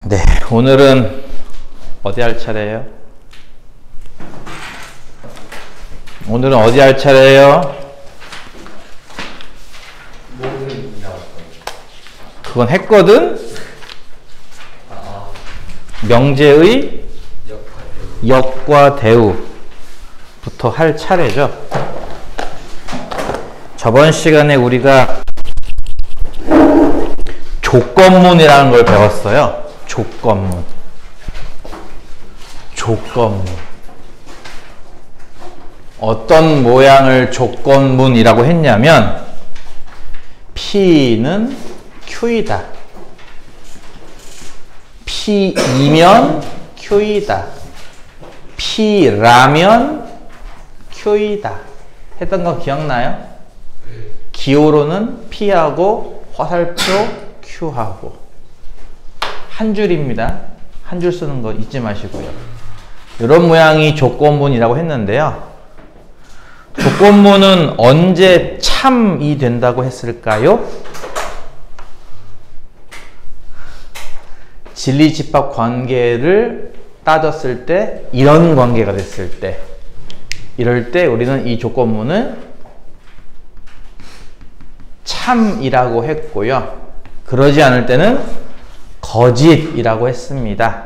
네, 오늘은 어디 할 차례예요? 오늘은 어디 할 차례예요? 그건 했거든? 명제의 역과 대우부터 할 차례죠. 저번 시간에 우리가 조건문이라는 걸 배웠어요. 조건문. 어떤 모양을 조건문이라고 했냐면 P는 Q이다. P이면 Q이다. P라면 Q이다. 했던 거 기억나요? 기호로는 P하고 화살표 Q하고 한 줄입니다. 한 줄 쓰는 거 잊지 마시고요. 이런 모양이 조건문이라고 했는데요. 조건문은 언제 참이 된다고 했을까요? 진리집합 관계를 따졌을 때 이런 관계가 됐을 때, 이럴 때 우리는 이 조건문을 참이라고 했고요. 그러지 않을 때는 거짓이라고 했습니다.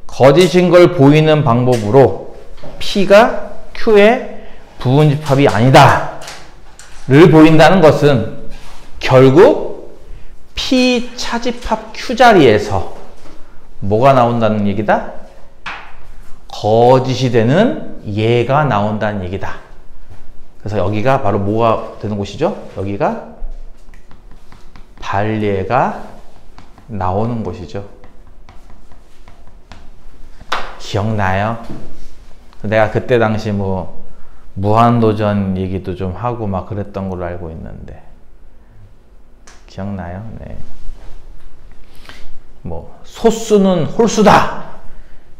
거짓인 걸 보이는 방법으로 P가 Q의 부분집합이 아니다 를 보인다는 것은 결국 P 차집합 Q 자리에서 뭐가 나온다는 얘기다? 거짓이 되는 예가 나온다는 얘기다. 그래서 여기가 바로 뭐가 되는 곳이죠? 여기가 발예가 나오는 곳이죠. 기억나요? 내가 그때 당시 뭐 무한도전 얘기도 좀 하고 막 그랬던 걸로 알고 있는데 기억나요? 네. 뭐 소수는 홀수다.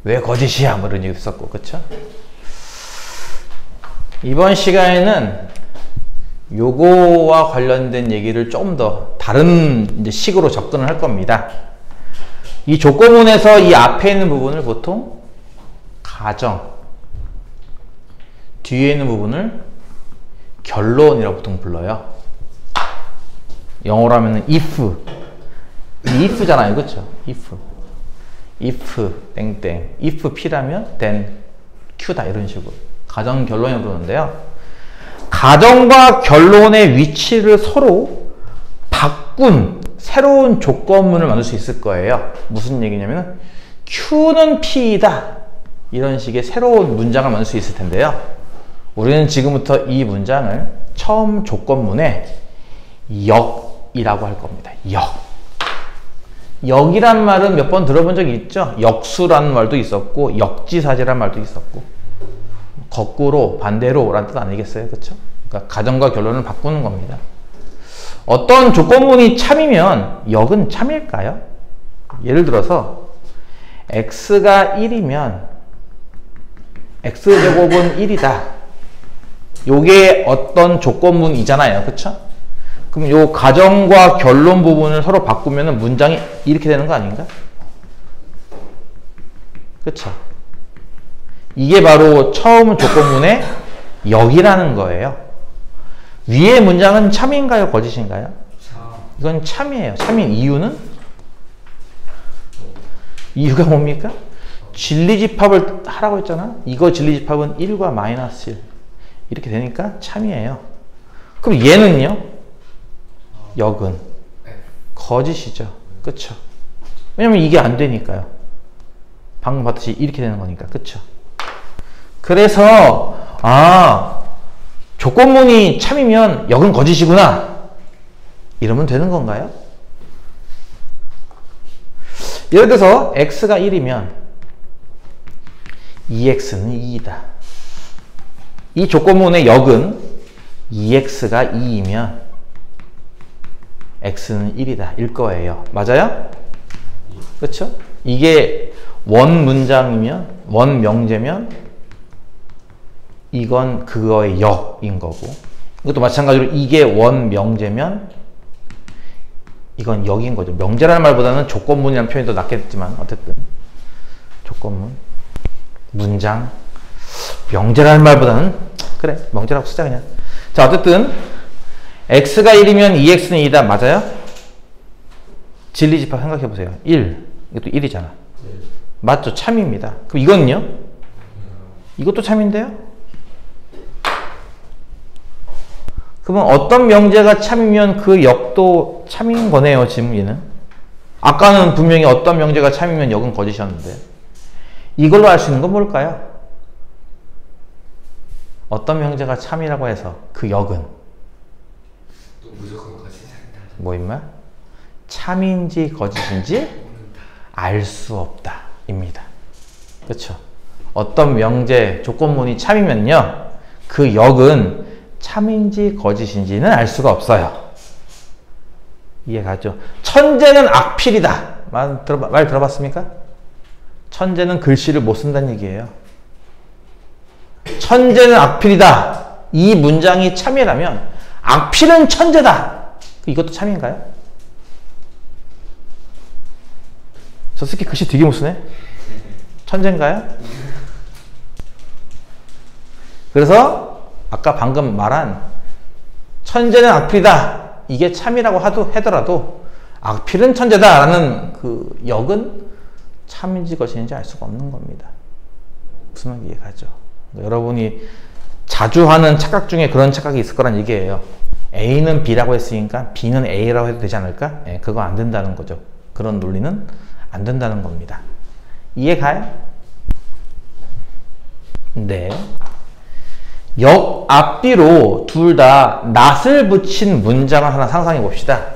왜 거짓이야? 뭐 이런 얘기도 썼고, 그쵸? 이번 시간에는 요거와 관련된 얘기를 좀 더 다른 이제 식으로 접근을 할 겁니다. 이 조건문에서 이 앞에 있는 부분을 보통 가정, 뒤에 있는 부분을 결론이라고 보통 불러요. 영어로 하면은 if잖아요, 그렇죠? if 땡땡, if P라면 then Q다, 이런 식으로 가정, 결론이라고 부르는데요. 가정과 결론의 위치를 서로 바꾼 새로운 조건문을 만들 수 있을 거예요. 무슨 얘기냐면 Q는 P이다, 이런 식의 새로운 문장을 만들 수 있을 텐데요. 우리는 지금부터 이 문장을 처음 조건문에 역이라고 할 겁니다. 역이란 말은 몇 번 들어본 적이 있죠? 역수라는 말도 있었고 역지사지라는 말도 있었고 거꾸로 반대로 라는 뜻 아니겠어요? 그렇죠? 그러니까 가정과 결론을 바꾸는 겁니다. 어떤 조건문이 참이면 역은 참일까요? 예를 들어서 x가 1이면 x제곱은 1이다. 요게 어떤 조건문이잖아요. 그쵸? 그럼 요 가정과 결론 부분을 서로 바꾸면 문장이 이렇게 되는 거 아닌가? 그쵸? 이게 바로 처음 조건문의 역이라는 거예요. 위의 문장은 참인가요? 거짓인가요? 이건 참이에요. 참인 이유는? 이유가 뭡니까? 진리집합을 하라고 했잖아. 이거 진리집합은 1과 마이너스 1 이렇게 되니까 참이에요. 그럼 얘는요? 역은 거짓이죠. 그쵸? 왜냐면 이게 안 되니까요. 방금 봤듯이 이렇게 되는 거니까. 그쵸? 그래서 조건문이 참이면 역은 거짓이구나, 이러면 되는 건가요? 예를 들어서 x가 1이면 2x는 2이다. 이 조건문의 역은 2x가 2이면 x는 1이다 일 거예요. 맞아요? 그렇죠? 이게 원 문장이면, 원 명제면 이건 그거의 역인 거고, 이것도 마찬가지로 이게 원 명제면 이건 역인 거죠. 명제라는 말보다는 조건문이라는 표현이 더 낫겠지만 어쨌든 조건문, 문장, 명제라는 말보다는 그래 명제라고 쓰자 그냥. 자 어쨌든 x가 1이면 2x는 2이다. 맞아요? 진리집합 생각해보세요. 1 이것도 1이잖아. 맞죠? 참입니다. 그럼 이거는요? 이것도 참인데요? 그러면 어떤 명제가 참이면 그 역도 참인 거네요. 지금 얘는. 아까는 분명히 어떤 명제가 참이면 역은 거짓이었는데 이걸로 알 수 있는 건 뭘까요? 어떤 명제가 참이라고 해서 그 역은 또 무조건 거짓이다. 뭐 임마? 참인지 거짓인지 알 수 없다 입니다. 그렇죠? 어떤 명제 조건문이 참이면요 그 역은 참인지 거짓인지는 알 수가 없어요. 이해가죠? 천재는 악필이다. 말 들어봤습니까? 천재는 글씨를 못 쓴다는 얘기예요. 천재는 악필이다. 이 문장이 참이라면 악필은 천재다. 이것도 참인가요? 저 새끼 글씨 되게 못 쓰네. 천재인가요? 그래서 아까 방금 말한 천재는 악필이다. 이게 참이라고 하더라도 악필은 천재다라는 그 역은 참인지 거짓인지 알 수가 없는 겁니다. 무슨 말인지 이해가죠? 여러분이 자주 하는 착각 중에 그런 착각이 있을 거란 얘기예요. A는 B라고 했으니까 B는 A라고 해도 되지 않을까? 네, 그거 안 된다는 거죠. 그런 논리는 안 된다는 겁니다. 이해가요? 네. 역 앞뒤로 둘 다 not을 붙인 문장을 하나 상상해 봅시다.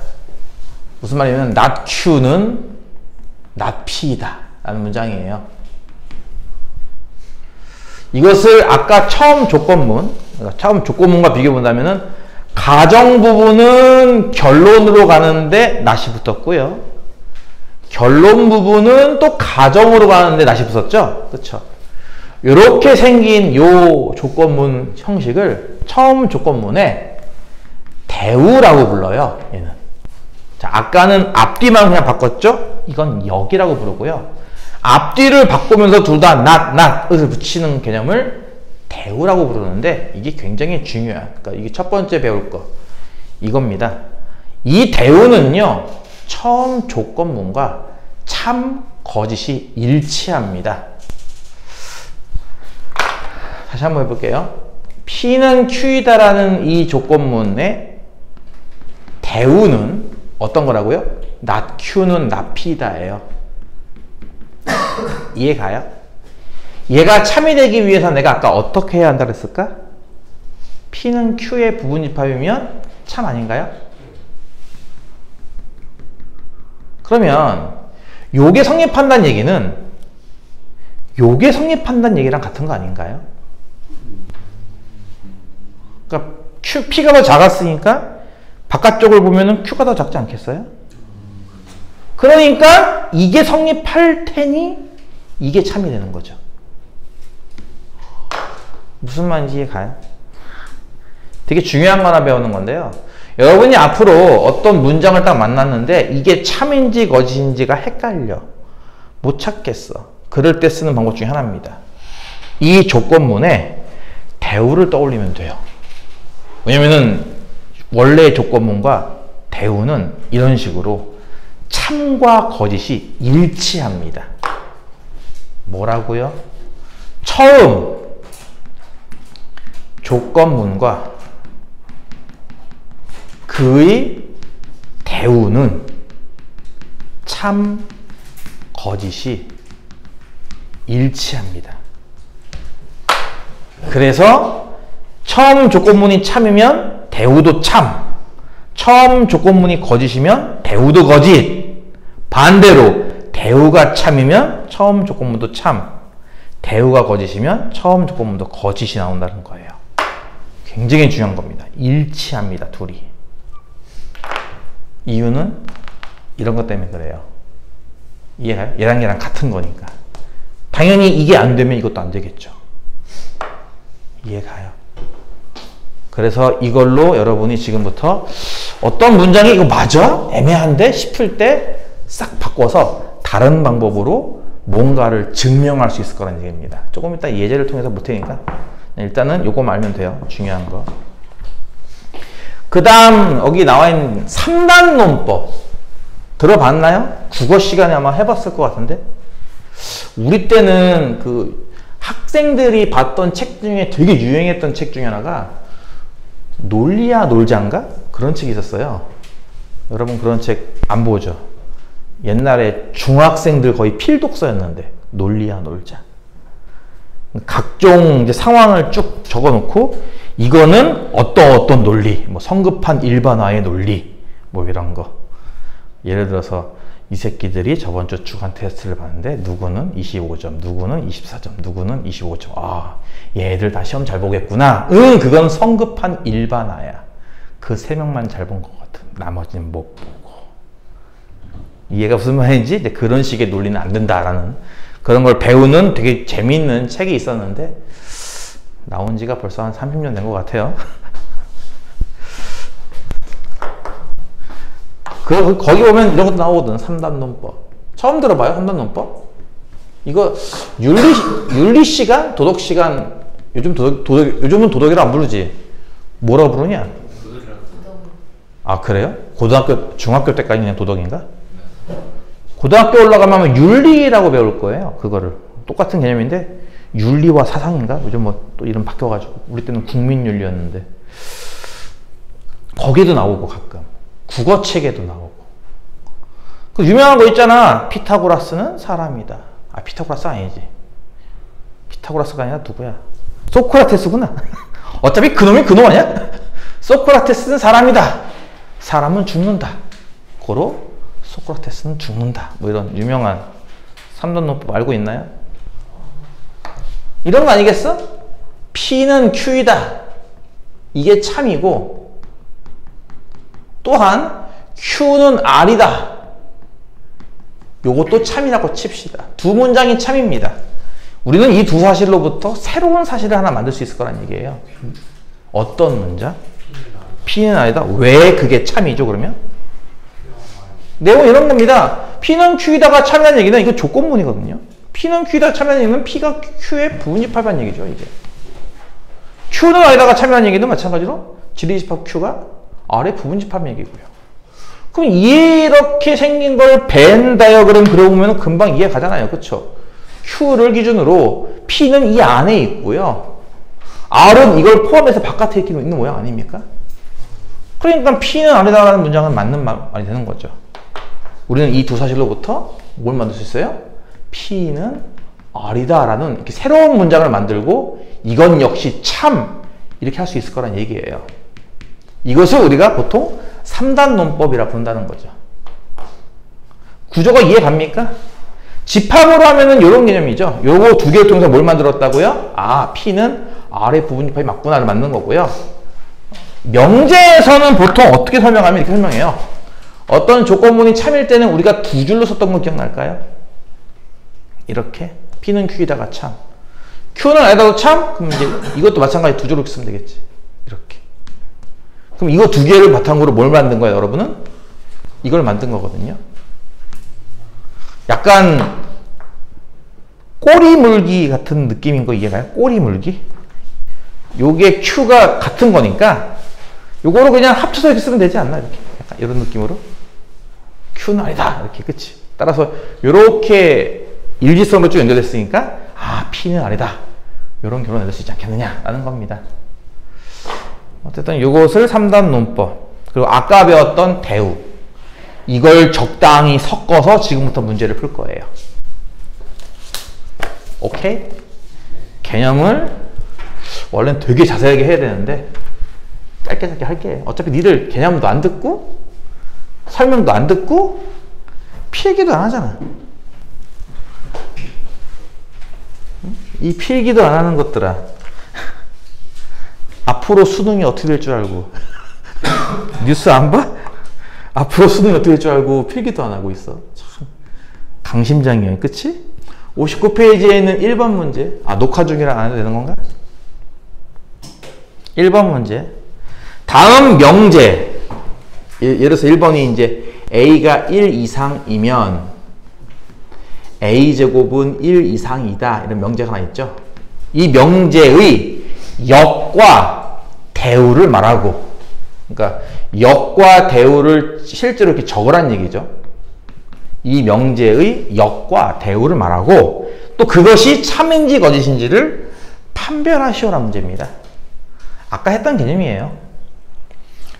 무슨 말이냐면 not Q는 not P이다 라는 문장이에요. 이것을 아까 처음 조건문, 그러니까 처음 조건문과 비교해 본다면은 가정 부분은 결론으로 가는데 not이 붙었고요. 결론 부분은 또 가정으로 가는데 not이 붙었죠. 그렇죠? 이렇게 생긴 요 조건문 형식을 처음 조건문에 대우라고 불러요. 얘는. 자, 아까는 앞뒤만 그냥 바꿨죠? 이건 역이라고 부르고요. 앞뒤를 바꾸면서 둘 다 not을 붙이는 개념을 대우라고 부르는데 이게 굉장히 중요해요. 그러니까 이게 첫 번째 배울 거 이겁니다. 이 대우는요. 처음 조건문과 참, 거짓이 일치합니다. 다시 한번 해볼게요. P는 Q이다라는 이 조건문의 대우는 어떤 거라고요? not Q는 not P다예요. 이해가요? 얘가 참이 되기 위해서 내가 아까 어떻게 해야 한다 그랬을까? P는 Q의 부분집합이면 참 아닌가요? 그러면 요게 성립한다는 얘기는 요게 성립한다는 얘기랑 같은 거 아닌가요? 그러니까 P가 더 작았으니까 바깥쪽을 보면은 Q가 더 작지 않겠어요? 그러니까 이게 성립할 테니 이게 참이 되는 거죠. 무슨 말인지 이해가요? 되게 중요한 거 하나 배우는 건데요. 여러분이 앞으로 어떤 문장을 딱 만났는데 이게 참인지 거짓인지가 헷갈려. 못 찾겠어. 그럴 때 쓰는 방법 중에 하나입니다. 이 조건문에 대우를 떠올리면 돼요. 왜냐면은 원래 조건문과 대우는 이런 식으로 참과 거짓이 일치합니다. 뭐라고요? 처음 조건문과 그의 대우는 참, 거짓이 일치합니다. 그래서 처음 조건문이 참이면 대우도 참, 처음 조건문이 거짓이면 대우도 거짓, 반대로 대우가 참이면 처음 조건문도 참, 대우가 거짓이면 처음 조건문도 거짓이 나온다는 거예요. 굉장히 중요한 겁니다. 일치합니다, 둘이. 이유는 이런 것 때문에 그래요. 이해가요? 얘랑 같은 거니까. 당연히 이게 안 되면 이것도 안 되겠죠. 이해가요? 그래서 이걸로 여러분이 지금부터 어떤 문장이 이거 맞아? 애매한데? 싶을 때 싹 바꿔서 다른 방법으로 뭔가를 증명할 수 있을 거라는 얘기입니다. 조금 이따 예제를 통해서 볼 테니까 일단은 요거만 알면 돼요. 중요한 거. 그 다음 여기 나와 있는 3단 논법 들어봤나요? 국어 시간에 아마 해봤을 것 같은데 우리 때는 그 학생들이 봤던 책 중에 되게 유행했던 책 중에 하나가 논리야 놀자인가? 그런 책이 있었어요. 여러분 그런 책 안 보죠? 옛날에 중학생들 거의 필독서였는데 논리야 놀자. 각종 이제 상황을 쭉 적어놓고 이거는 어떤 논리, 뭐 성급한 일반화의 논리, 뭐 이런 거. 예를 들어서 이 새끼들이 저번 주 주간 테스트를 봤는데 누구는 25점, 누구는 24점, 누구는 25점. 아, 얘들 다 시험 잘 보겠구나. 응, 그건 성급한 일반화야. 그 세 명만 잘 본 것 같은. 나머지는 못 보고. 이해가 무슨 말인지 이제 그런 식의 논리는 안 된다라는 그런 걸 배우는 되게 재미있는 책이 있었는데 나온 지가 벌써 한 30년 된 것 같아요. 거기 보면 이런 것도 나오거든. 3단 논법. 처음 들어봐요? 3단 논법? 이거 윤리 시간? 도덕 시간? 요즘은 도덕이라 안 부르지. 뭐라고 부르냐? 아, 그래요? 중학교 때까지 그냥 도덕인가? 고등학교 올라가면 윤리라고 배울 거예요. 그거를. 똑같은 개념인데 윤리와 사상인가? 요즘 뭐 또 이름 바뀌어가지고 우리 때는 국민윤리였는데 거기도 나오고 가끔 국어책에도 나오고 그 유명한 거 있잖아. 피타고라스는 사람이다. 아, 피타고라스 아니지. 피타고라스가 아니라 누구야? 소크라테스구나. 어차피 그놈이 그놈 아니야? 소크라테스는 사람이다. 사람은 죽는다. 고로 소크라테스는 죽는다. 뭐 이런 유명한 3단 논법 알고 있나요? 이런 거 아니겠어? P는 Q이다. 이게 참이고 또한 Q는 R이다. 요것도 참이라고 칩시다. 두 문장이 참입니다. 우리는 이 두 사실로부터 새로운 사실을 하나 만들 수 있을 거란 얘기예요. 어떤 문장? P는 R이다. 왜 그게 참이죠 그러면? 내용은 이런 겁니다. P는 Q이다가 참이라는 얘기는 이거 조건문이거든요. P는 Q이다가 참이라는 얘기는 P가 Q의 부분집합이라는 얘기죠. 이게. Q는 R에다가 참이라는 얘기는 마찬가지로 지리집합 Q가 R의 부분집합 얘기고요. 그럼 이렇게 생긴 걸 벤 다이어그램 그려보면 금방 이해 가잖아요. 그쵸? Q를 기준으로 P는 이 안에 있고요. R은 이걸 포함해서 바깥에 있는 모양 아닙니까? 그러니까 P는 R에다가라는 문장은 맞는 말이 되는 거죠. 우리는 이 두 사실로부터 뭘 만들 수 있어요? P는 R이다 라는 이렇게 새로운 문장을 만들고 이건 역시 참 이렇게 할 수 있을 거란 얘기예요. 이것을 우리가 보통 3단 논법이라 부른다는 거죠. 구조가 이해 갑니까? 집합으로 하면은 이런 개념이죠. 요거 두 개를 통해서 뭘 만들었다고요? 아, P는 R의 부분집합이 맞구나를 만든 거고요. 명제에서는 보통 어떻게 설명하면 이렇게 설명해요. 어떤 조건문이 참일 때는 우리가 두 줄로 썼던 거 기억날까요? 이렇게 P는 Q이다가 참, Q는 R에다도 참, 그럼 이제 이것도 마찬가지 두 줄로 쓰면 되겠지. 이렇게. 그럼 이거 두 개를 바탕으로 뭘 만든 거예요, 여러분은? 이걸 만든 거거든요. 약간 꼬리 물기 같은 느낌인 거 이해가요? 꼬리 물기? 요게 Q가 같은 거니까 요거로 그냥 합쳐서 이렇게 쓰면 되지 않나? 이렇게. 약간 이런 느낌으로. Q는 아니다. 이렇게. 그치? 따라서 요렇게 일지성으로 쭉 연결됐으니까 아, P는 아니다. 요런 결론 내릴 수 있지 않겠느냐? 라는 겁니다. 어쨌든 요것을 3단 논법. 그리고 아까 배웠던 대우. 이걸 적당히 섞어서 지금부터 문제를 풀 거예요. 오케이? 개념을 원래는 되게 자세하게 해야 되는데 짧게 할게. 어차피 니들 개념도 안 듣고 설명도 안 듣고 필기도 안 하잖아. 이 필기도 안 하는 것들아. 앞으로 수능이 어떻게 될 줄 알고 뉴스 안 봐? 앞으로 수능이 어떻게 될 줄 알고 필기도 안 하고 있어. 참 강심장이야. 그치? 59페이지에 있는 1번 문제. 아, 녹화 중이라 안 해도 되는 건가? 1번 문제. 다음 명제 예를 들어서 1번이 이제 a가 1 이상이면 a제곱은 1 이상이다. 이런 명제가 하나 있죠. 이 명제의 역과 대우를 말하고, 그러니까 역과 대우를 실제로 이렇게 적으란 얘기죠. 이 명제의 역과 대우를 말하고, 또 그것이 참인지 거짓인지를 판별하시오라는 문제입니다. 아까 했던 개념이에요.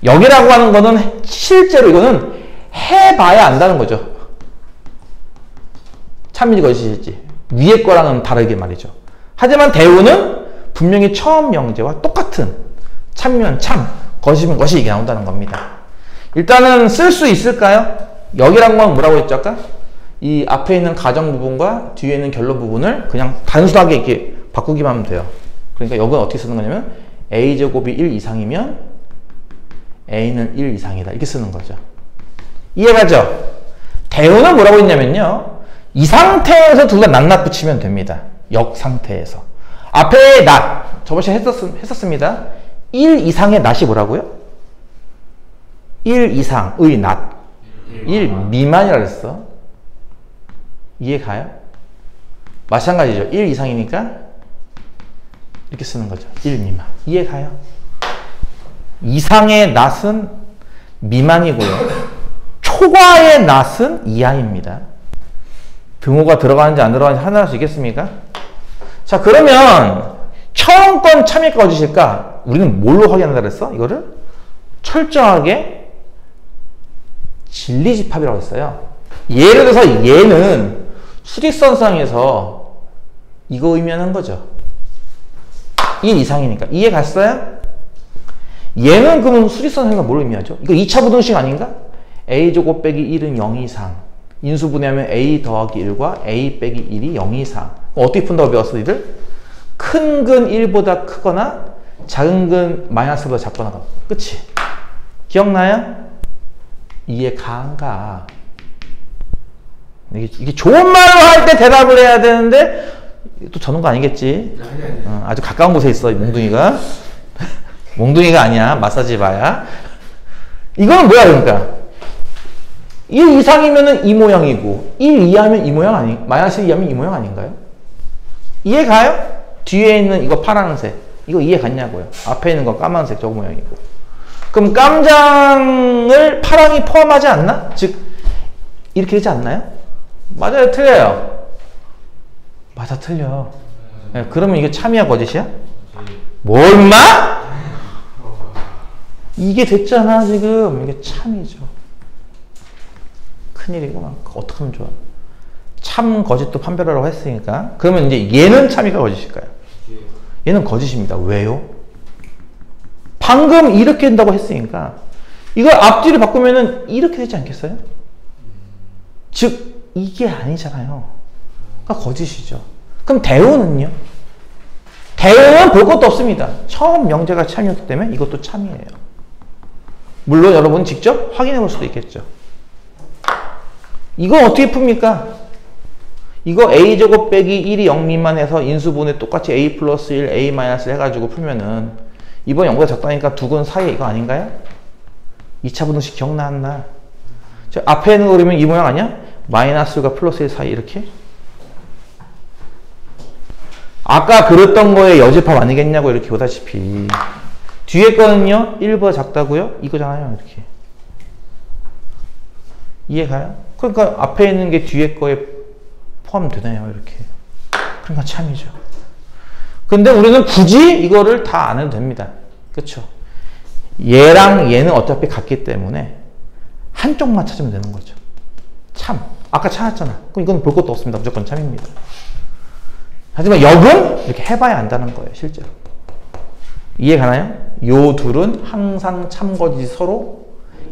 역이라고 하는 거는 실제로 이거는 해봐야 안다는 거죠. 참인지 거짓인지. 위에 거랑은 다르게 말이죠. 하지만 대우는 분명히 처음 명제와 똑같은 참이면 참, 거짓이면 거짓 이게 나온다는 겁니다. 일단은 쓸 수 있을까요? 역이란 건 뭐라고 했죠 아까? 이 앞에 있는 가정 부분과 뒤에 있는 결론 부분을 그냥 단순하게 이렇게 바꾸기만 하면 돼요. 그러니까 역은 어떻게 쓰는 거냐면 a제곱이 1 이상이면 a는 1 이상이다. 이렇게 쓰는 거죠. 이해가죠? 대우는 뭐라고 했냐면요. 이 상태에서 둘 다 낱낱 붙이면 됩니다. 역 상태에서. 앞에 낱. 저번 시간에 했었습니다. 1 이상의 낫이 뭐라고요? 1 이상의 낫. 1 미만이라 그랬어. 이해 가요? 마찬가지죠. 1 이상이니까 이렇게 쓰는 거죠. 1 미만. 이해 가요? 이상의 낫은 미만이고요. 초과의 낫은 이하입니다. 등호가 들어가는지 안 들어가는지 하나 할 수 있겠습니까? 자, 그러면 처음 건 참일까 거짓일까? 우리는 뭘로 확인한다 그랬어? 이거를 철저하게 진리집합이라고 했어요. 예를 들어서 얘는 수직선상에서 이거 의미하는 거죠. 1 이상이니까. 이해 갔어요? 얘는 그러면 수직선상에서 뭘 의미하죠? 이거 2차 부등식 아닌가? a제곱 빼기 1은 0 이상. 인수분해하면 a 더하기 1과 a 빼기 1이 0 이상. 어떻게 푼다고 배웠어, 니들? 큰 근 1보다 크거나 작은 근 마이너스보다 작거나. 그치? 기억나요? 이해 가, 안 가? 이게 좋은 말로 할 때 대답을 해야 되는데 또 저런 거 아니겠지? 아주 가까운 곳에 있어, 이 몽둥이가. 몽둥이가 아니야. 마사지 바야. 이거는 뭐야, 그러니까? 1 이상이면은 이 모양이고, 1 이하면 이 모양 아니, 마이너스 1 이하면 이 모양 아닌가요? 이해 가요? 뒤에 있는 이거 파란색. 이거 이해 갔냐고요? 앞에 있는 거 까만색 저거 모양이고. 그럼 깜장을 파랑이 포함하지 않나? 즉, 이렇게 되지 않나요? 맞아요, 틀려요? 맞아, 틀려. 네, 그러면 이게 참이야, 거짓이야? 뭐, 임마? 이게 됐잖아, 지금. 이게 참이죠. 큰일이구만. 어떻게 하면 좋아? 참, 거짓도 판별하라고 했으니까. 그러면 이제 얘는 참이가 거짓일까요? 얘는 거짓입니다. 왜요? 방금 이렇게 된다고 했으니까 이걸 앞뒤를 바꾸면은 이렇게 되지 않겠어요? 즉, 이게 아니잖아요. 그러니까 거짓이죠. 그럼 대우는요? 대우는 볼 것도 없습니다. 처음 명제가 참이었기 때문에 이것도 참이에요. 물론 여러분 직접 확인해 볼 수도 있겠죠. 이건 어떻게 풉니까? 이거 a제곱 빼기 1이 0 미만해서 인수분해 똑같이 a 플러스 1, a 마이너스 해가지고 풀면은 이번 0보다 작다니까 두 근 사이에 이거 아닌가요? 2차 부등식 기억나 안 나? 자, 앞에 있는 거 그러면 이 모양 아니야? 마이너스가 플러스 1 사이 이렇게? 아까 그렸던 거에 여집합 아니겠냐고 이렇게 보다시피 뒤에 거는요 1보다 작다고요? 이거잖아요 이렇게. 이해 가요? 그러니까 앞에 있는 게 뒤에 거에 포함되네요 이렇게. 그러니까 참이죠. 근데 우리는 굳이 이거를 다 안 해도 됩니다. 그쵸? 얘랑 얘는 어차피 같기 때문에 한쪽만 찾으면 되는 거죠. 참. 아까 찾았잖아. 그럼 이건 볼 것도 없습니다. 무조건 참입니다. 하지만 역은 이렇게 해봐야 안다는 거예요. 실제로. 이해 가나요? 요 둘은 항상 참거짓이 서로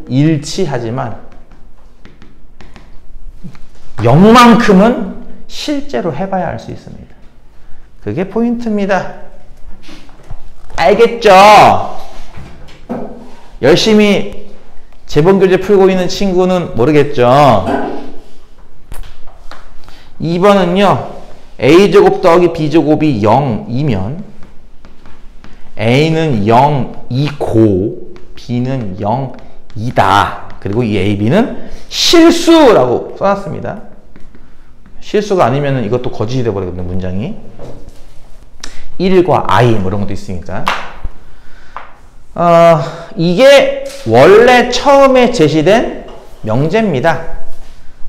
일치하지만 0만큼은 실제로 해봐야 알 수 있습니다. 그게 포인트입니다. 알겠죠? 열심히 재본교재 풀고 있는 친구는 모르겠죠? 2번은요. a제곱 더하기 b제곱이 0이면 a는 0이고 b는 0 이다. 그리고 이 A, B는 실수라고 써놨습니다. 실수가 아니면 이것도 거짓이 돼버리거든요, 문장이. 1과 I 뭐 이런 것도 있으니까. 이게 원래 처음에 제시된 명제입니다.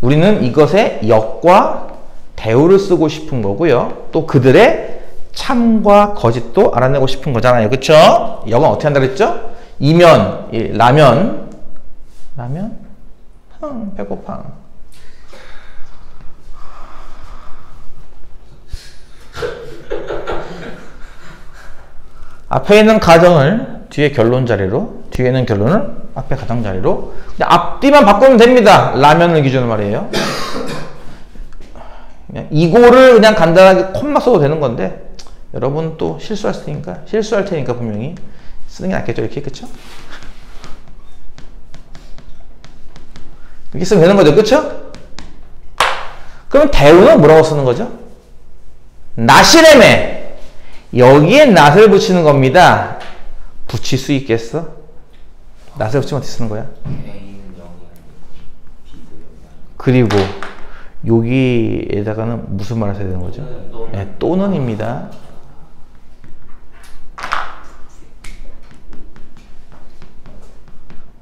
우리는 이것에 역과 대우를 쓰고 싶은 거고요. 또 그들의 참과 거짓도 알아내고 싶은 거잖아요. 그쵸? 역은 어떻게 한다 그랬죠? 이면, 라면, 배고파. 앞에 있는 가정을 뒤에 결론 자리로, 뒤에 있는 결론을 앞에 가정 자리로. 근데 앞뒤만 바꾸면 됩니다. 라면을 기준으로 말이에요. 그냥 이거를 그냥 간단하게 콤마 써도 되는 건데, 여러분 또 실수할 테니까 분명히 쓰는 게 낫겠죠, 이렇게. 그쵸? 이렇게 쓰면 되는 거죠, 그쵸? 그럼 대우는 뭐라고 쓰는 거죠? 낫이라며. 여기에 낫을 붙이는 겁니다. 붙일 수 있겠어? 낫을 붙이면 어떻게 쓰는 거야? 그리고 여기에다가는 무슨 말을 써야 되는 거죠? 네, 또는입니다.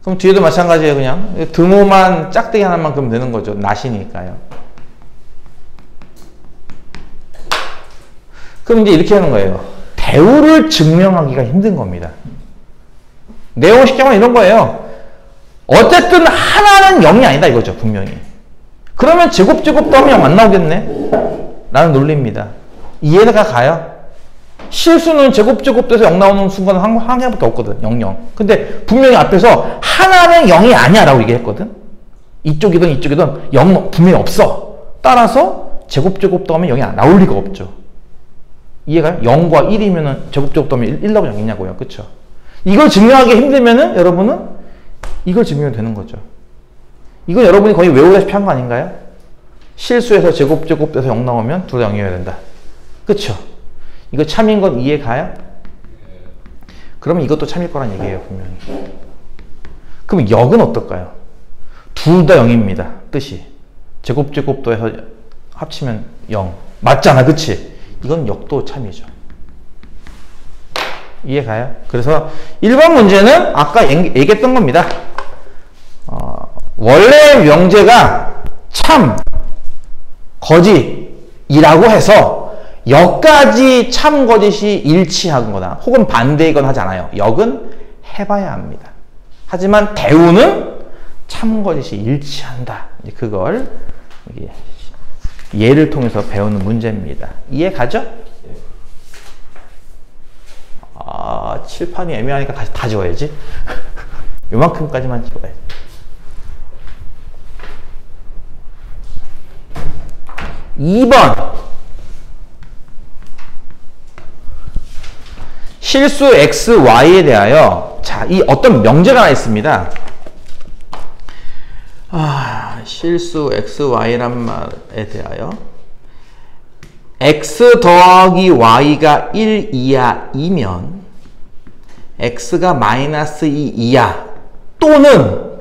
그럼 뒤에도 마찬가지예요. 그냥 등호만 짝대기 하나만 그러면 되는 거죠. 낫이니까요. 그럼 이제 이렇게 하는 거예요. 대우를 증명하기가 힘든 겁니다. 내용을 쉽게 말하면 이런 거예요. 어쨌든 하나는 0이 아니다 이거죠. 분명히. 그러면 제곱 더하면 0 안 나오겠네? 라는 논리입니다. 이해가 가요? 실수는 제곱 돼서 0 나오는 순간은 한 개밖에 없거든. 0, 0. 근데 분명히 앞에서 하나는 0이 아니야 라고 얘기했거든. 이쪽이든 0 분명히 없어. 따라서 제곱 더하면 0이 나올 리가 없죠. 이해가요? 0과 1이면은 제곱 더하면 1 나오면 0이냐고요. 그쵸? 이걸 증명하기 힘들면은 여러분은 이걸 증명하면 되는 거죠. 이건 여러분이 거의 외우다시피 한 거 아닌가요? 실수해서 제곱 돼서 0 나오면 둘 다 0이어야 된다. 그쵸? 이거 참인 건 이해 가요? 그러면 이것도 참일 거란 얘기예요, 분명히. 그럼 역은 어떨까요? 둘 다 0입니다. 뜻이. 제곱 더해서 합치면 0. 맞잖아, 그치? 이건 역도 참이죠. 이해 가요? 그래서 1번 문제는 아까 얘기했던 겁니다. 원래 명제가 참, 거짓이라고 해서 역까지 참, 거짓이 일치하거나 혹은 반대이거나 하지 않아요. 역은 해봐야 합니다. 하지만 대우는 참, 거짓이 일치한다. 이제 그걸 예를 통해서 배우는 문제입니다. 이해 가죠? 칠판이 애매하니까 다시 다 지워야지. 요만큼까지만 지워야지. (2번) 실수 x, y에 대하여 자, 이 어떤 명제가 하나 있습니다. 실수 x, y란 말에 대하여 x 더하기 y가 1 이하이면 x가 마이너스 2 이하 또는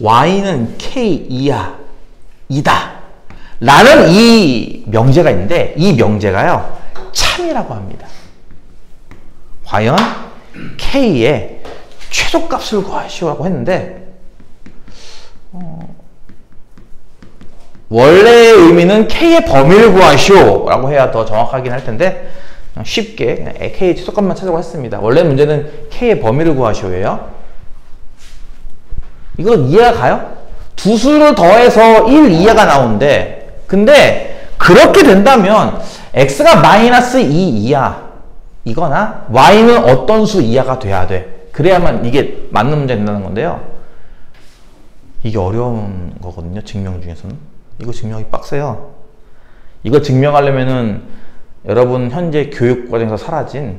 y는 k 이하이다 라는 이 명제가 있는데 이 명제가요 참이라고 합니다. 과연 k의 최소값을 구하시오라고 했는데 원래의 의미는 k의 범위를 구하시오 라고 해야 더 정확하긴 할 텐데 쉽게 그냥 k의 최소값만 찾으라고 했습니다. 원래 문제는 k의 범위를 구하시오예요. 이건 이해가 가요? 두 수를 더해서 1 이하가 나오는데 근데 그렇게 된다면 x가 마이너스 2 이하 이거나 y는 어떤 수 이하가 돼야 돼. 그래야만 이게 맞는 문제가 된다는 건데요. 이게 어려운 거거든요. 증명 중에서는. 이거 증명이 빡세요. 이거 증명하려면은 여러분 현재 교육과정에서 사라진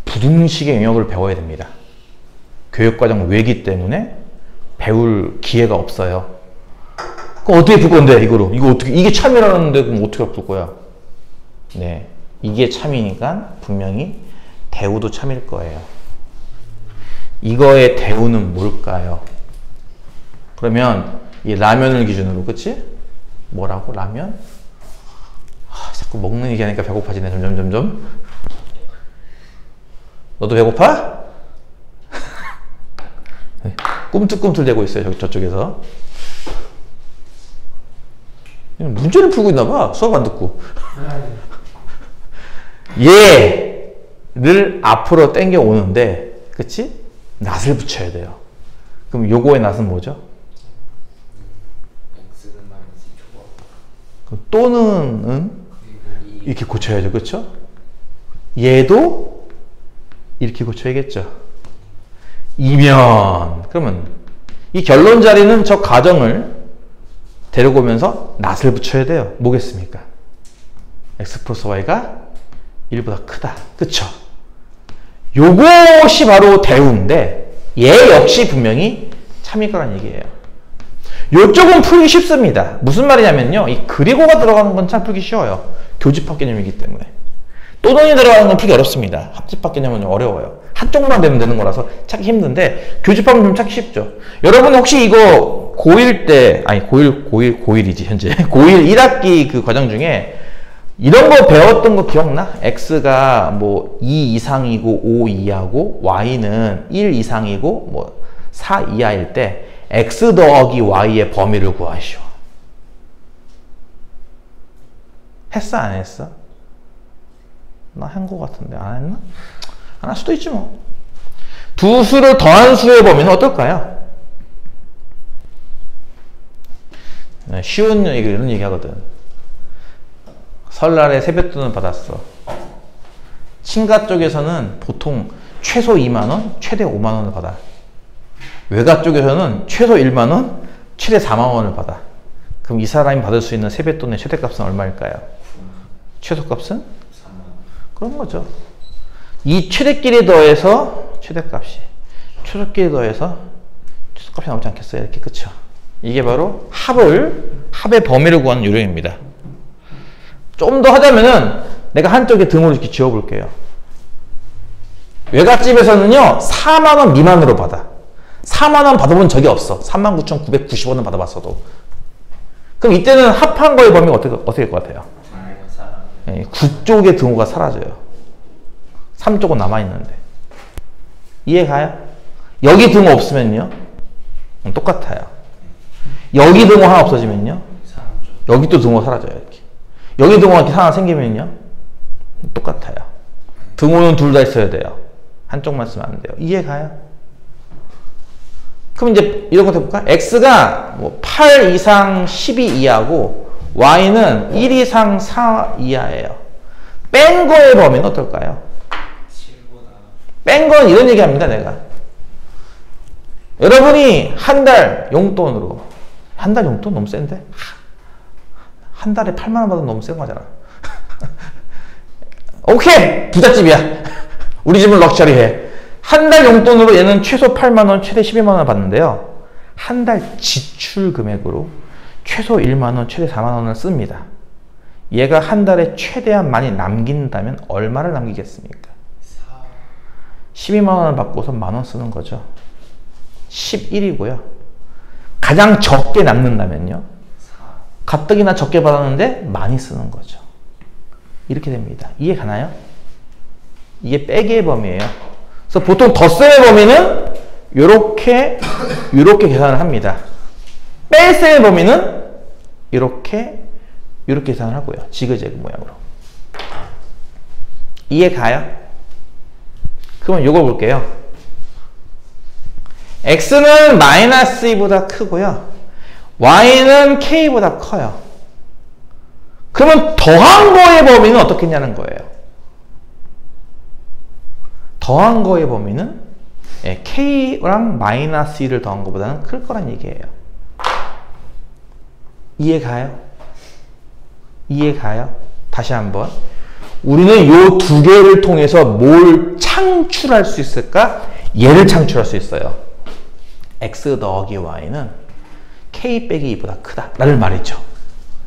부등식의 영역을 배워야 됩니다. 교육과정 외기 때문에 배울 기회가 없어요. 그럼 어떻게 풀 건데 이거로? 이거 어떻게 이게 참이라는데 그럼 어떻게 풀 거야? 네, 이게 참이니까 분명히 대우도 참일 거예요. 이거의 대우는 뭘까요? 그러면 이 라면을 기준으로, 그치? 뭐라고? 라면? 자꾸 먹는 얘기하니까 배고파지네. 점점. 너도 배고파? 꿈틀꿈틀대고 있어요. 저쪽에서. 문제를 풀고 있나봐. 수업 안 듣고. 얘를 앞으로 당겨 오는데, 그치? 낫을 붙여야 돼요. 그럼 요거의 낫은 뭐죠? 또는 이렇게 고쳐야죠. 그쵸? 얘도 이렇게 고쳐야겠죠. 이면 그러면 이 결론 자리는 저 가정을 데리고 오면서 낫을 붙여야 돼요. 뭐겠습니까? x 플러스 y가 1보다 크다. 그쵸? 요것이 바로 대우인데 얘 역시 분명히 참일 거란 얘기예요. 요쪽은 풀기 쉽습니다. 무슨 말이냐면요. 이 그리고가 들어가는 건 참 풀기 쉬워요. 교집합 개념이기 때문에. 또는이 들어가는 건 풀기 어렵습니다. 합집합 개념은 좀 어려워요. 한쪽만 되면 되는 거라서 찾기 힘든데 교집합은 좀 찾기 쉽죠. 여러분 혹시 이거 고1 때, 아니 고1이지 현재. 고1 1학기 그 과정 중에 이런 거 배웠던 거 기억나? x가 뭐 2 이상이고 5 이하고 y는 1 이상이고 뭐 4 이하일 때 x 더하기 y의 범위를 구하시오. 했어 안 했어? 나 한 거 같은데 안 했나? 안 할 수도 있지 뭐. 두 수를 더한 수의 범위는 어떨까요? 쉬운 얘기 이런 얘기 하거든. 설날에 세뱃돈을 받았어. 친가 쪽에서는 보통 최소 2만원, 최대 5만원을 받아. 외가 쪽에서는 최소 1만원, 최대 4만원을 받아. 그럼 이 사람이 받을 수 있는 세뱃돈의 최대값은 얼마일까요? 최소값은? 3만원. 그런 거죠. 이 최대끼리 더해서 최대값이, 최소끼리 더해서 최소값이 나오지 않겠어요? 이렇게, 그쵸? 이게 바로 합의 범위를 구하는 요령입니다. 좀 더 하자면은 내가 한쪽에 등호를 이렇게 지어볼게요. 외갓집에서는요 4만원 미만으로 받아. 4만원 받아본 적이 없어. 39,990원은 받아봤어도. 그럼 이때는 합한 거의 범위가 어떻게 될 것 같아요? 9쪽의 등호가 사라져요. 3쪽은 남아있는데. 이해 가요? 여기 등호 없으면요? 똑같아요. 여기 등호 하나 없어지면요? 여기 또 등호 사라져요. 이렇게. 여기 등호가 이렇게 하나 생기면요? 똑같아요. 등호는 둘 다 있어야 돼요. 한쪽만 쓰면 안 돼요. 이해 가요? 그럼 이제 이런 거 해볼까? x가 뭐 8 이상 12 이하고 y는 1 이상 4 이하예요. 뺀 거의 범위는 어떨까요? 뺀 건 이런 얘기 합니다, 내가. 여러분이 한 달 용돈으로, 한 달 용돈 너무 센데? 한 달에 8만원 받으면 너무 센 거잖아. 오케이! 부잣집이야. 우리 집은 럭셔리해. 한 달 용돈으로 얘는 최소 8만원, 최대 12만원 받는데요. 한 달 지출 금액으로 최소 1만원, 최대 4만원을 씁니다. 얘가 한 달에 최대한 많이 남긴다면 얼마를 남기겠습니까? 12만원을 받고서 만원 쓰는 거죠. 11이고요. 가장 적게 남는다면요. 가뜩이나 적게 받았는데 많이 쓰는 거죠. 이렇게 됩니다. 이해 가나요? 이게 빼기의 범위예요. 그래서 보통 덧셈의 범위는 요렇게 계산을 합니다. 뺄셈의 범위는 이렇게 계산을 하고요. 지그재그 모양으로. 이해 가요? 그러면 요걸 볼게요. x는 마이너스 2보다 크고요. y는 k보다 커요. 그러면 더한 거의 범위는 어떻겠냐는 거예요. 더한 거의 범위는 k랑 마이너스 2를 더한 것보다는 클 거란 얘기예요. 이해 가요? 이해 가요? 다시 한번. 우리는 요 두 개를 통해서 뭘 창출할 수 있을까? 얘를 창출할 수 있어요. x 더하기 y는 k 빼기 2보다 크다 라는 말이죠.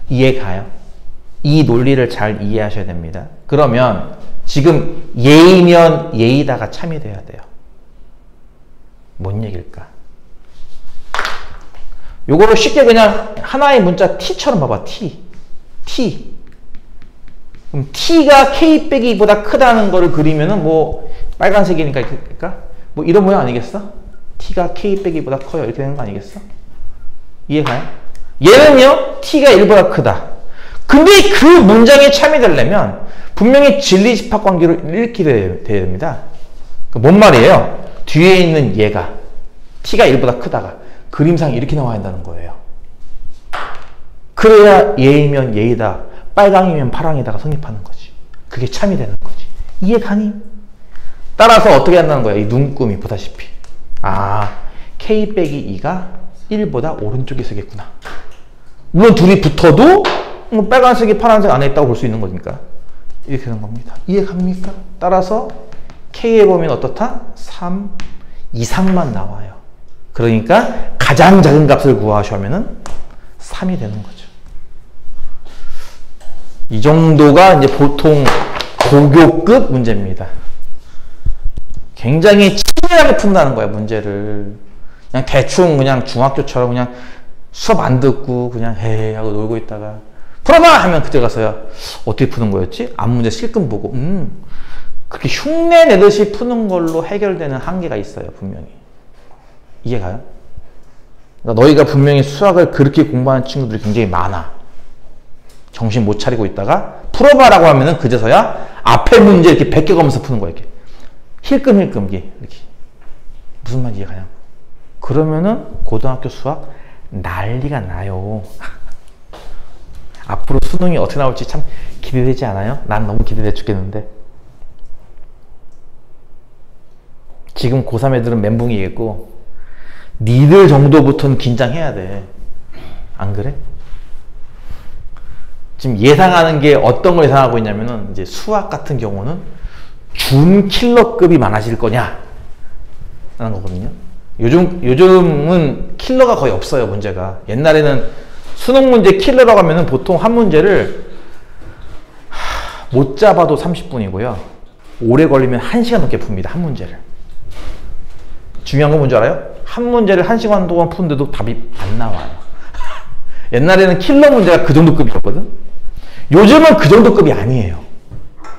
이해 가요? 이 논리를 잘 이해하셔야 됩니다. 그러면 지금 예이면 예이다가 참이 돼야 돼요. 뭔 얘기일까? 요거를 쉽게 그냥 하나의 문자 t처럼 봐봐. t. 그럼 t가 k 빼기 2보다 크다는 거를 그리면은 뭐 빨간색이니까 뭐 이런 모양 아니겠어? t가 k 빼기 2보다 커요. 이렇게 되는 거 아니겠어? 이해가요? 얘는요, t가 1보다 크다. 근데 그 문장에 참여되려면 분명히 진리집합 관계를 읽게 돼야 됩니다. 뭔 말이에요? 뒤에 있는 얘가 t가 1보다 크다가 그림상 이렇게 나와야 한다는 거예요. 그래야 얘이면 얘이다, 빨강이면 파랑이다가 성립하는 거지. 그게 참이 되는 거지. 이해가니? 따라서 어떻게 한다는 거야? 이 눈금이 보다시피. 아, k 빼기 2가 1보다 오른쪽에 서겠구나. 물론 둘이 붙어도 뭐 빨간색이 파란색 안에 있다고 볼 수 있는 거니까. 이렇게 되는 겁니다. 이해갑니까? 따라서 k의 범위는 어떻다? 3 이상만 나와요. 그러니까 가장 작은 값을 구하시면은 3이 되는 거죠. 이 정도가 이제 보통 고교급 문제입니다. 굉장히 치밀하게 푼다는 거야, 문제를. 그냥 대충 그냥 중학교처럼 그냥 수업 안 듣고 그냥 헤헤 하고 놀고 있다가 풀어봐! 하면 그때 가서야 어떻게 푸는 거였지? 앞문제 실금 보고 그렇게 흉내 내듯이 푸는 걸로 해결되는 한계가 있어요, 분명히. 이해가요? 그러니까 너희가 분명히 수학을 그렇게 공부하는 친구들이 굉장히 많아. 정신 못 차리고 있다가 풀어봐라고 하면은 그제서야 앞에 문제 이렇게 베껴가면서 푸는 거야, 이렇게. 힐끔힐끔 이렇게. 무슨 말인지 이해가냐? 그러면은 고등학교 수학 난리가 나요. 앞으로 수능이 어떻게 나올지 참 기대되지 않아요? 난 너무 기대돼 죽겠는데. 지금 고3 애들은 멘붕이겠고 니들 정도부터는 긴장해야 돼. 안 그래? 지금 예상하는 게 어떤 걸 예상하고 있냐면은 이제 수학 같은 경우는 준킬러급이 많아질 거냐 라는 거거든요. 요즘은 킬러가 거의 없어요, 문제가. 옛날에는 수능 문제 킬러라고 하면은 보통 한 문제를 못 잡아도 30분이고요. 오래 걸리면 1시간 넘게 풉니다, 한 문제를. 중요한 건 뭔지 알아요? 한 문제를 1시간 동안 푸는데도 답이 안 나와요. 옛날에는 킬러 문제가 그 정도 급이었거든? 요즘은 그 정도 급이 아니에요.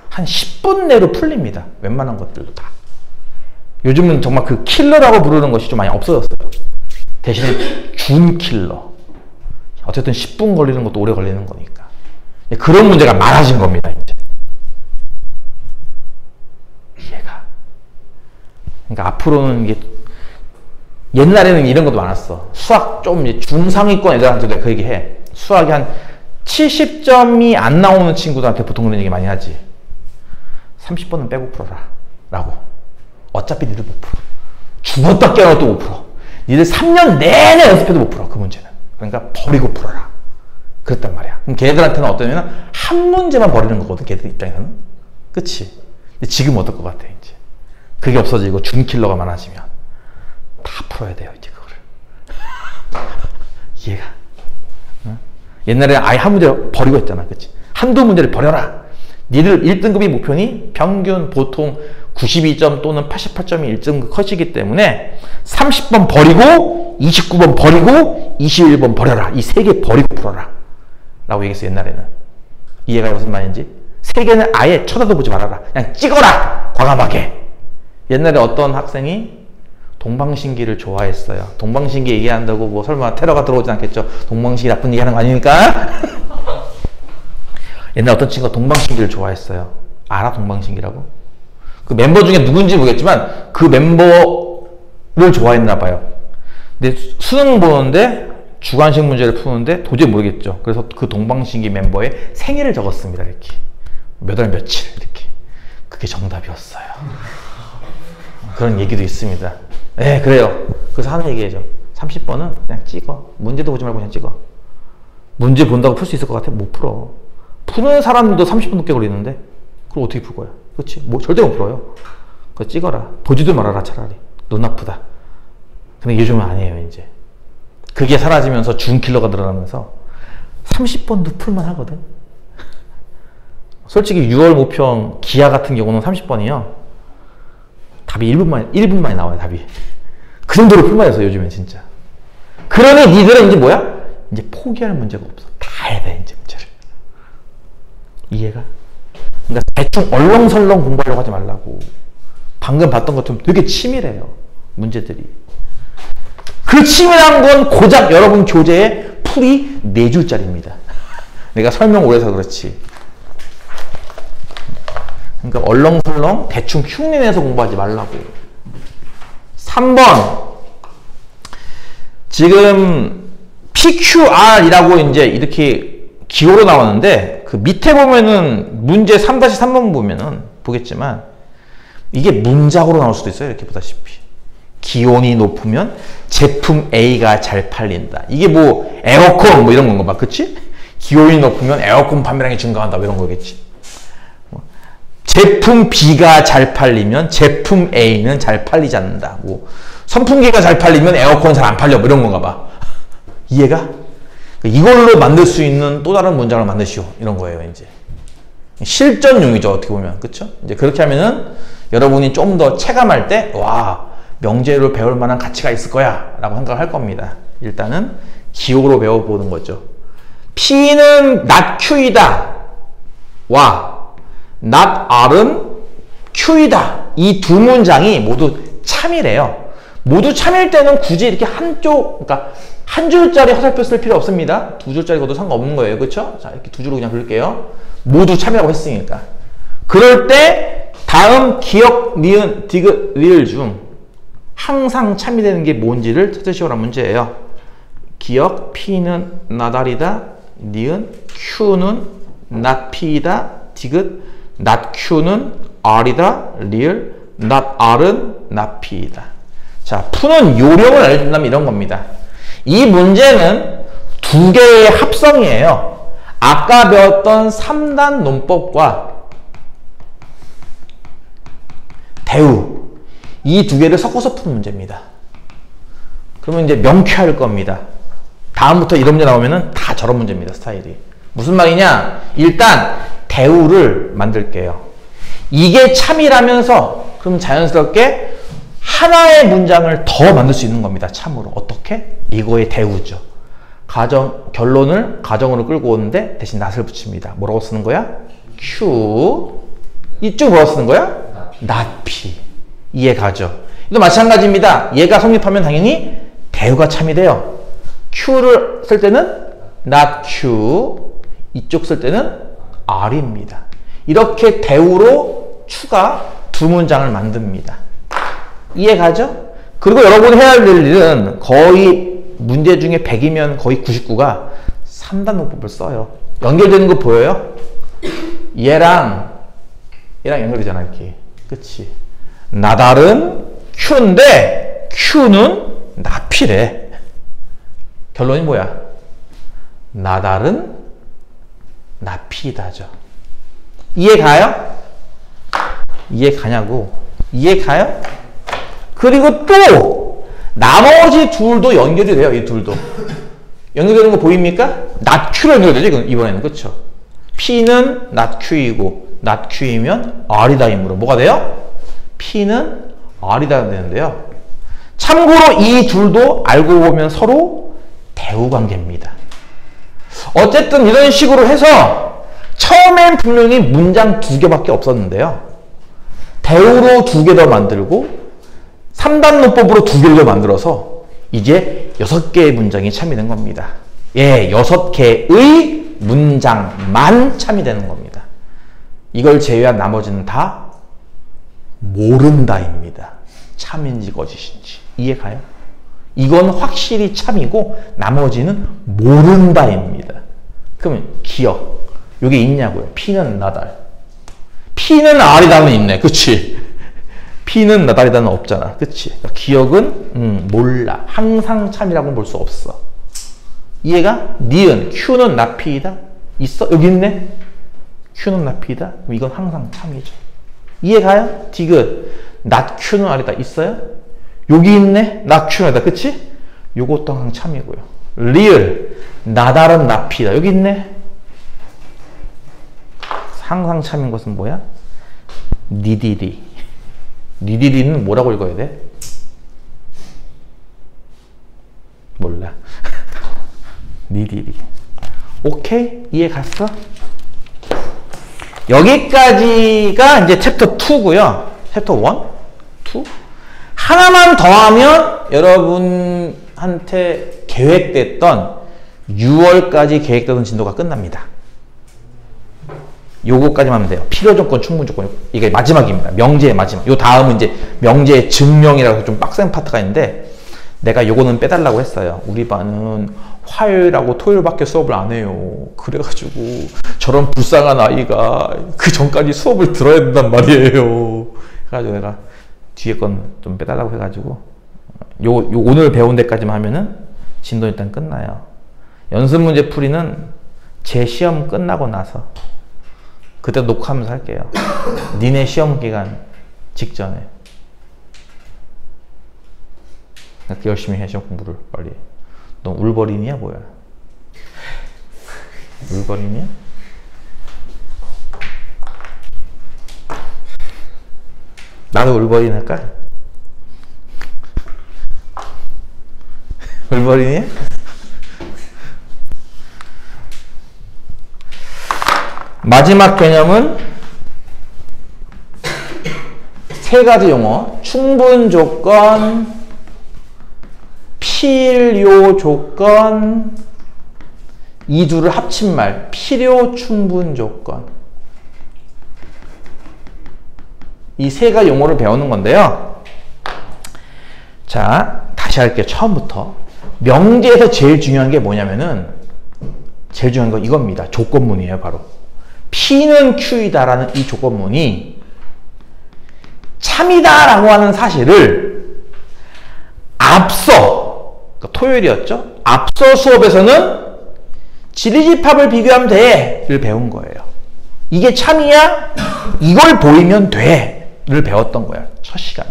한 10분 내로 풀립니다. 웬만한 것들도 다. 요즘은 정말 그 킬러라고 부르는 것이 좀 많이 없어졌어요. 대신에 준킬러. 어쨌든 10분 걸리는 것도 오래 걸리는 거니까. 그런 문제가 많아진 겁니다, 이제. 이해가. 그러니까 앞으로는 이게 옛날에는 이런 것도 많았어. 수학 좀 이제 중상위권 애들한테도 그 얘기 해. 수학이 한 70점이 안 나오는 친구들한테 보통 그런 얘기 많이 하지. 30번은 빼고 풀어라. 라고. 어차피 니들 못 풀어. 죽었다 깨어나도 못 풀어. 니들 3년 내내 연습해도 못 풀어, 그 문제는. 그러니까 버리고 풀어라. 그랬단 말이야. 그럼 걔네들한테는 어떠냐면 한 문제만 버리는 거거든, 걔네들 입장에서는. 그치? 근데 지금 어떨 것 같아, 이제. 그게 없어지고 준킬러가 많아지면 다 풀어야 돼요, 이제 그거를. 이해가? 응? 옛날에 아예 한 문제 버리고 했잖아, 그치? 한두 문제를 버려라. 니들 1등급이 목표니 평균 보통 92점 또는 88점이 1등급 컷이기 때문에 30번 버리고 29번 버리고 21번 버려라. 이 3개 버리고 풀어라. 라고 얘기했어요, 옛날에는. 이해가 무슨 말인지? 3개는 아예 쳐다도 보지 말아라. 그냥 찍어라! 과감하게. 옛날에 어떤 학생이 동방신기를 좋아했어요. 동방신기 얘기한다고 뭐 설마 테러가 들어오진 않겠죠? 동방신기 나쁜 얘기하는 거 아닙니까? 옛날 어떤 친구가 동방신기를 좋아했어요. 알아? 동방신기라고? 그 멤버 중에 누군지 모르겠지만 그 멤버를 좋아했나 봐요. 근데 수능 보는데 주관식 문제를 푸는데 도저히 모르겠죠. 그래서 그 동방신기 멤버의 생일을 적었습니다. 이렇게 몇 월 며칠 이렇게. 그게 정답이었어요. 그런 얘기도 있습니다. 네, 그래요. 그래서 하는 얘기죠. 30번은 그냥 찍어. 문제도 보지 말고 그냥 찍어. 문제 본다고 풀 수 있을 것 같아? 못 풀어. 푸는 사람도 30분 넘게 걸리는데 그걸 어떻게 풀 거야? 그렇지? 뭐 절대 못 풀어요. 그거 찍어라. 보지도 말아라, 차라리. 눈 아프다. 근데 요즘은 아니에요, 이제. 그게 사라지면서 준킬러가 늘어나면서 30번도 풀만 하거든. 솔직히 6월 모평 기하 같은 경우는 30번이요. 답이 1분 만에 나와요, 답이. 그 정도로 풀만 해서 요즘엔 진짜. 그 그러니 니들은 이제 뭐야? 이제 포기할 문제가 없어. 다 해야 돼, 이제 문제를. 이해가? 그러니까 대충 얼렁설렁 공부하려고 하지 말라고. 방금 봤던 것처럼 되게 치밀해요, 문제들이. 그 치밀한 건 고작 여러분 교재에 풀이 4줄짜리입니다. 내가 설명 오래 해서 그렇지. 그러니까 얼렁설렁 대충 흉내내서 공부하지 말라고. 3번. 지금 PQR이라고 이제 이렇게 기호로 나오는데 그 밑에 보면은 문제 3-3번 보면은 보겠지만 이게 문장으로 나올 수도 있어요. 이렇게 보다시피. 기온이 높으면 제품 A가 잘 팔린다. 이게 뭐 에어컨 뭐 이런 건가 봐. 그치? 기온이 높으면 에어컨 판매량이 증가한다. 뭐 이런 거겠지. 제품 B가 잘 팔리면 제품 A는 잘 팔리지 않는다. 뭐 선풍기가 잘 팔리면 에어컨 잘 안 팔려. 뭐 이런 건가 봐. 이해가? 이걸로 만들 수 있는 또 다른 문장을 만드시오. 이런 거예요, 이제. 실전용이죠, 어떻게 보면. 그쵸? 이제 그렇게 하면은 여러분이 좀 더 체감할 때, 와, 명제를 배울 만한 가치가 있을 거야. 라고 생각을 할 겁니다. 일단은 기호로 배워보는 거죠. P는 not Q이다. 와, not R은 Q이다. 이 두 문장이 모두 참이래요. 모두 참일 때는 굳이 이렇게 한쪽, 그러니까 한 줄짜리 화살표 쓸 필요 없습니다. 두 줄짜리 거도 상관없는 거예요. 그렇죠? 자, 이렇게 두 줄로 그냥 그릴게요. 모두 참이라고 했으니까. 그럴 때 다음 기역, 니은, 디귿, 리을 중 항상 참이 되는 게 뭔지를 찾으시오란 문제예요. 기역, P는 나달이다. 니은, Q는 not P이다. 디귿, not Q는 R이다. 리을, not R은 not P이다. 자, 푸는 요령을 알려준다면 이런 겁니다. 이 문제는 두 개의 합성이에요. 아까 배웠던 3단 논법과 대우, 이 두 개를 섞어서 푸는 문제입니다. 그러면 이제 명쾌할 겁니다. 다음부터 이런 문제 나오면은 다 저런 문제입니다, 스타일이. 무슨 말이냐? 일단 대우를 만들게요. 이게 참이라면서 그럼 자연스럽게 하나의 문장을 더 만들 수 있는 겁니다. 참으로. 어떻게? 이거의 대우죠. 결론을 가정으로 끌고 오는데 대신 not을 붙입니다. 뭐라고 쓰는 거야? Q. 이쪽 뭐라고 쓰는 거야? not P. 이해 가죠? 이도 마찬가지입니다. 얘가 성립하면 당연히 대우가 참이 돼요. Q를 쓸 때는 not Q. 이쪽 쓸 때는 R입니다. 이렇게 대우로 추가 두 문장을 만듭니다. 이해 가죠? 그리고 여러분이 해야 할 일은 거의 문제 중에 100이면 거의 99가 3단 논법을 써요. 연결되는 거 보여요? 얘랑 연결되잖아, 이렇게. 그치? 나달은 Q인데 Q는 나피래. 결론이 뭐야? 나달은 나피다죠. 이해 가요? 이해 가냐고. 이해 가요? 그리고 또 나머지 둘도 연결이 돼요. 이 둘도 연결되는 거 보입니까? not Q로 연결되죠, 이번에는. 그쵸? P는 not Q이고 not Q이면 R이다이므로 뭐가 돼요? P는 R이다 되는데요. 참고로 이 둘도 알고 보면 서로 대우 관계입니다. 어쨌든 이런 식으로 해서 처음엔 분명히 문장 2개밖에 없었는데요. 대우로 2개 더 만들고 3단 논법으로 2개를 더 만들어서 이제 6개의 문장이 참이 된 겁니다. 예, 6개의 문장만 참이 되는 겁니다. 이걸 제외한 나머지는 다 모른다입니다. 참인지 거짓인지. 이해 가요? 이건 확실히 참이고 나머지는 모른다입니다. 그러면 기억. 이게 있냐고요? P는 나달. P는 R이다는 있네. 그치? P는 나달이다는 없잖아. 그치? 기억은 몰라. 항상 참이라고는 볼 수 없어. 이해가? 니은 Q는 not P이다. 있어? 여기 있네? Q는 not P이다. 그럼 이건 항상 참이죠. 이해가요? 디귿 not Q는 R이다. 있어요? 여기 있네? not Q는 R이다. 그치? 요것도 항상 참이고요. 리을 나달은 not P다. 여기 있네? 항상 참인 것은 뭐야? 니디디. 니디디는 뭐라고 읽어야 돼? 몰라. 니들이. 오케이? 이해 갔어? 여기까지가 이제 챕터 2고요. 챕터 1? 2? 하나만 더 하면 여러분한테 계획됐던 6월까지 계획되던 진도가 끝납니다. 요거까지만 하면 돼요. 필요조건, 충분조건. 이게 마지막입니다. 명제의 마지막. 요 다음은 이제 명제의 증명이라고 해서 좀 빡센 파트가 있는데 내가 요거는 빼달라고 했어요. 우리 반은 화요일하고 토요일밖에 수업을 안 해요. 그래가지고 저런 불쌍한 아이가 그 전까지 수업을 들어야 된단 말이에요. 그래가지고 내가 뒤에 건 좀 빼달라고 해가지고 요 오늘 배운 데까지만 하면은 진도 일단 끝나요. 연습 문제 풀이는 제 시험 끝나고 나서 그때 녹화하면서 할게요. 니네 시험 기간 직전에. 그렇게 열심히 해, 시험 공부를 빨리. 너 울버린이야 뭐야? 울버린이야? 나도 울버린 할까? 울버린이야? 마지막 개념은 세 가지 용어. 충분 조건, 필요 조건, 이 둘을 합친 말. 필요 충분 조건. 이 세 가지 용어를 배우는 건데요. 자, 다시 할게요. 처음부터. 명제에서 제일 중요한 게 뭐냐면은 제일 중요한 건 이겁니다. 조건문이에요, 바로. P는 Q이다라는 이 조건문이 참이다라고 하는 사실을 앞서, 그러니까 토요일이었죠? 앞서 수업에서는 지리집합을 비교하면 돼를 배운 거예요. 이게 참이야? 이걸 보이면 돼를 배웠던 거야. 첫 시간에.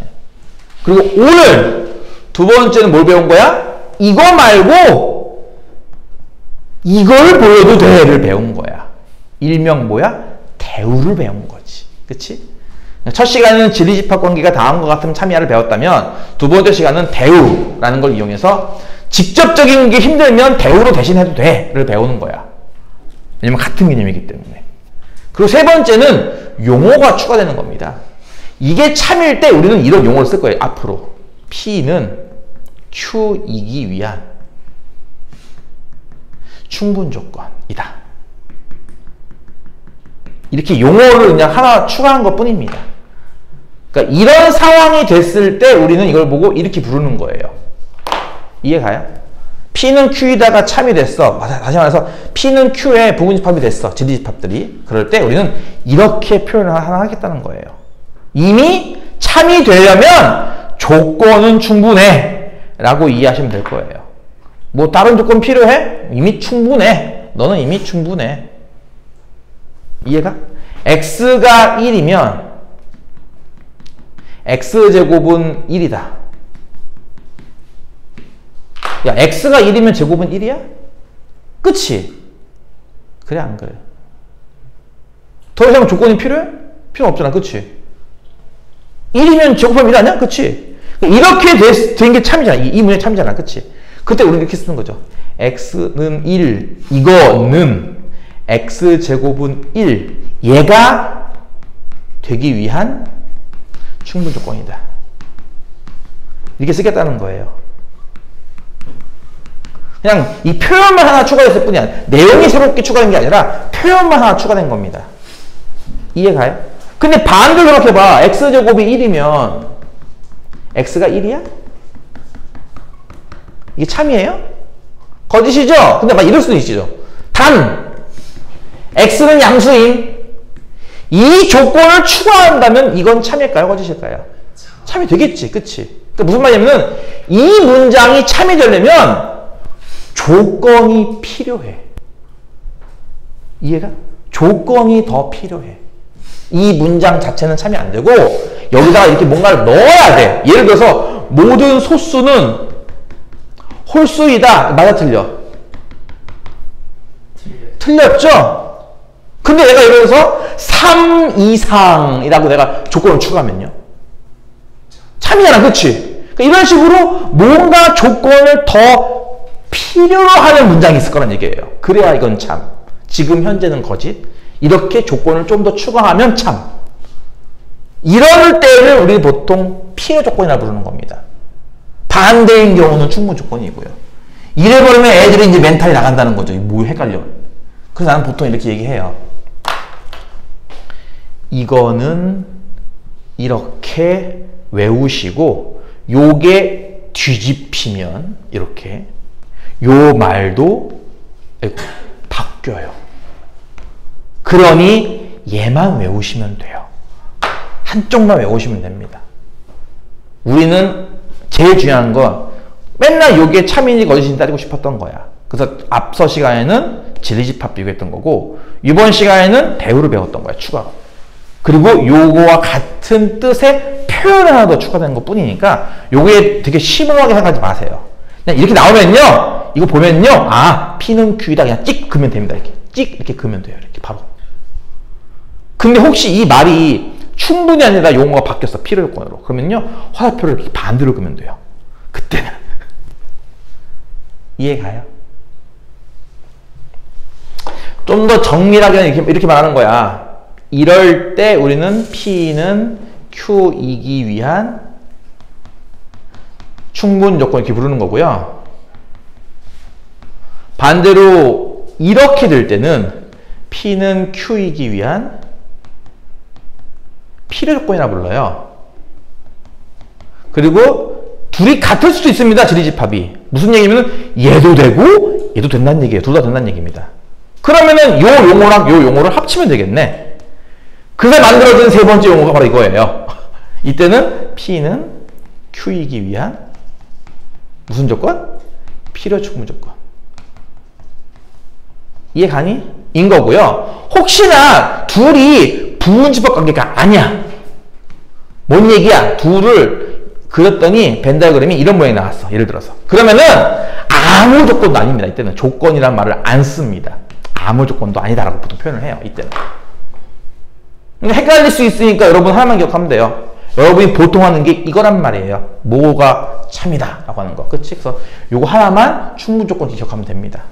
그리고 오늘 두 번째는 뭘 배운 거야? 이거 말고 이걸 보여도 돼를 배운 거야. 일명 뭐야? 대우를 배운 거지. 그치? 첫 시간은 진리집합 관계가 다음과 같은 참이야를 배웠다면 두 번째 시간은 대우라는 걸 이용해서 직접적인 게 힘들면 대우로 대신해도 돼를 배우는 거야. 왜냐면 같은 개념이기 때문에. 그리고 세 번째는 용어가 추가되는 겁니다. 이게 참일 때 우리는 이런 용어를 쓸 거예요. 앞으로. P는 Q이기 위한 충분 조건이다. 이렇게 용어를 그냥 하나 추가한 것 뿐입니다. 그러니까 이런 상황이 됐을 때 우리는 이걸 보고 이렇게 부르는 거예요. 이해가요? P는 Q이다가 참이 됐어. 다시 말해서 P는 Q에 부분집합이 됐어. 지리집합들이. 그럴 때 우리는 이렇게 표현을 하나 하겠다는 거예요. 이미 참이 되려면 조건은 충분해 라고 이해하시면 될 거예요. 뭐 다른 조건 필요해? 이미 충분해. 너는 이미 충분해. 이해가? x가 1이면 x제곱은 1이다. 야, x가 1이면 제곱은 1이야? 그치? 그래, 안 그래? 더 이상 조건이 필요해? 필요 없잖아. 그치? 1이면 제곱하면 1 아니야? 그치? 이렇게 된 게 참이잖아. 이 문제 참이잖아. 그치? 그때 우리는 이렇게 쓰는 거죠. x는 1, 이거는 x제곱은 1, 얘가 되기 위한 충분 조건이다. 이렇게 쓰겠다는 거예요. 그냥 이 표현만 하나 추가됐을 뿐이 아니라 내용이 새롭게 추가된 게 아니라 표현만 하나 추가된 겁니다. 이해가요? 근데 반대로 생각해봐. x제곱이 1이면 x가 1이야? 이게 참이에요? 거짓이죠? 근데 막 이럴 수도 있죠. 단 x는 양수임. 이 조건을 추가한다면 이건 참일까요? 거짓일까요? 참이 되겠지. 그치? 그러니까 무슨 말이냐면 이 문장이 참이 되려면 조건이 필요해. 이해가? 조건이 더 필요해. 이 문장 자체는 참이 안 되고 여기다가 이렇게 뭔가를 넣어야 돼. 예를 들어서 모든 소수는 홀수이다. 맞아, 틀려? 틀렸죠? 근데 내가 예를 들어서 3 이상이라고 내가 조건을 추가하면요. 참이잖아. 그치? 그러니까 이런 식으로 뭔가 조건을 더 필요로 하는 문장이 있을 거란 얘기예요. 그래야 이건 참. 지금 현재는 거짓. 이렇게 조건을 좀 더 추가하면 참. 이럴 때를 우리 보통 필요 조건이라 부르는 겁니다. 반대인 경우는 충분 조건이고요. 이래버리면 애들이 이제 멘탈이 나간다는 거죠. 뭐 헷갈려. 그래서 나는 보통 이렇게 얘기해요. 이거는 이렇게 외우시고 요게 뒤집히면 이렇게 요 말도 바뀌어요. 그러니 얘만 외우시면 돼요. 한쪽만 외우시면 됩니다. 우리는 제일 중요한 건 맨날 요게 참인지 거짓인지 따지고 싶었던 거야. 그래서 앞서 시간에는 진리집합 비교했던 거고 이번 시간에는 대우를 배웠던 거야. 추가로. 그리고 요거와 같은 뜻의 표현 하나 더 추가되는 것 뿐이니까 요거에 되게 심오하게 생각하지 마세요. 그냥 이렇게 나오면요. 이거 보면요. 아, P는 Q이다. 그냥 찍 그으면 됩니다. 이렇게 찍 이렇게 그으면 돼요. 이렇게 바로. 근데 혹시 이 말이 충분히 아니라 용어가 바뀌었어. 필요 조건으로. 그러면요. 화살표를 이렇게 반대로 그으면 돼요. 그때는. 이해가요? 좀 더 정밀하게 이렇게 말하는 거야. 이럴 때 우리는 P는 Q이기 위한 충분 조건 이렇게 부르는 거고요. 반대로 이렇게 될 때는 P는 Q이기 위한 필요 조건이라 불러요. 그리고 둘이 같을 수도 있습니다. 진리집합이. 무슨 얘기냐면 얘도 되고 얘도 된다는 얘기예요. 둘 다 된다는 얘기입니다. 그러면은 요 용어랑 요 용어를 합치면 되겠네. 그래서 만들어진 세 번째 용어가 바로 이거예요. 이때는 P는 Q이기 위한 무슨 조건? 필요 충분 조건. 이해가니? 인 거고요. 혹시나 둘이 부분집합 관계가 아니야. 뭔 얘기야? 둘을 그렸더니 벤 다이어그램이 이런 모양이 나왔어. 예를 들어서. 그러면은 아무 조건도 아닙니다. 이때는 조건이란 말을 안 씁니다. 아무 조건도 아니다라고 보통 표현을 해요. 이때는. 헷갈릴 수 있으니까 여러분 하나만 기억하면 돼요. 여러분이 보통 하는 게 이거란 말이에요. 뭐가 참이다 라고 하는 거. 그치? 그래서 요거 하나만 충분 조건 기억하면 됩니다.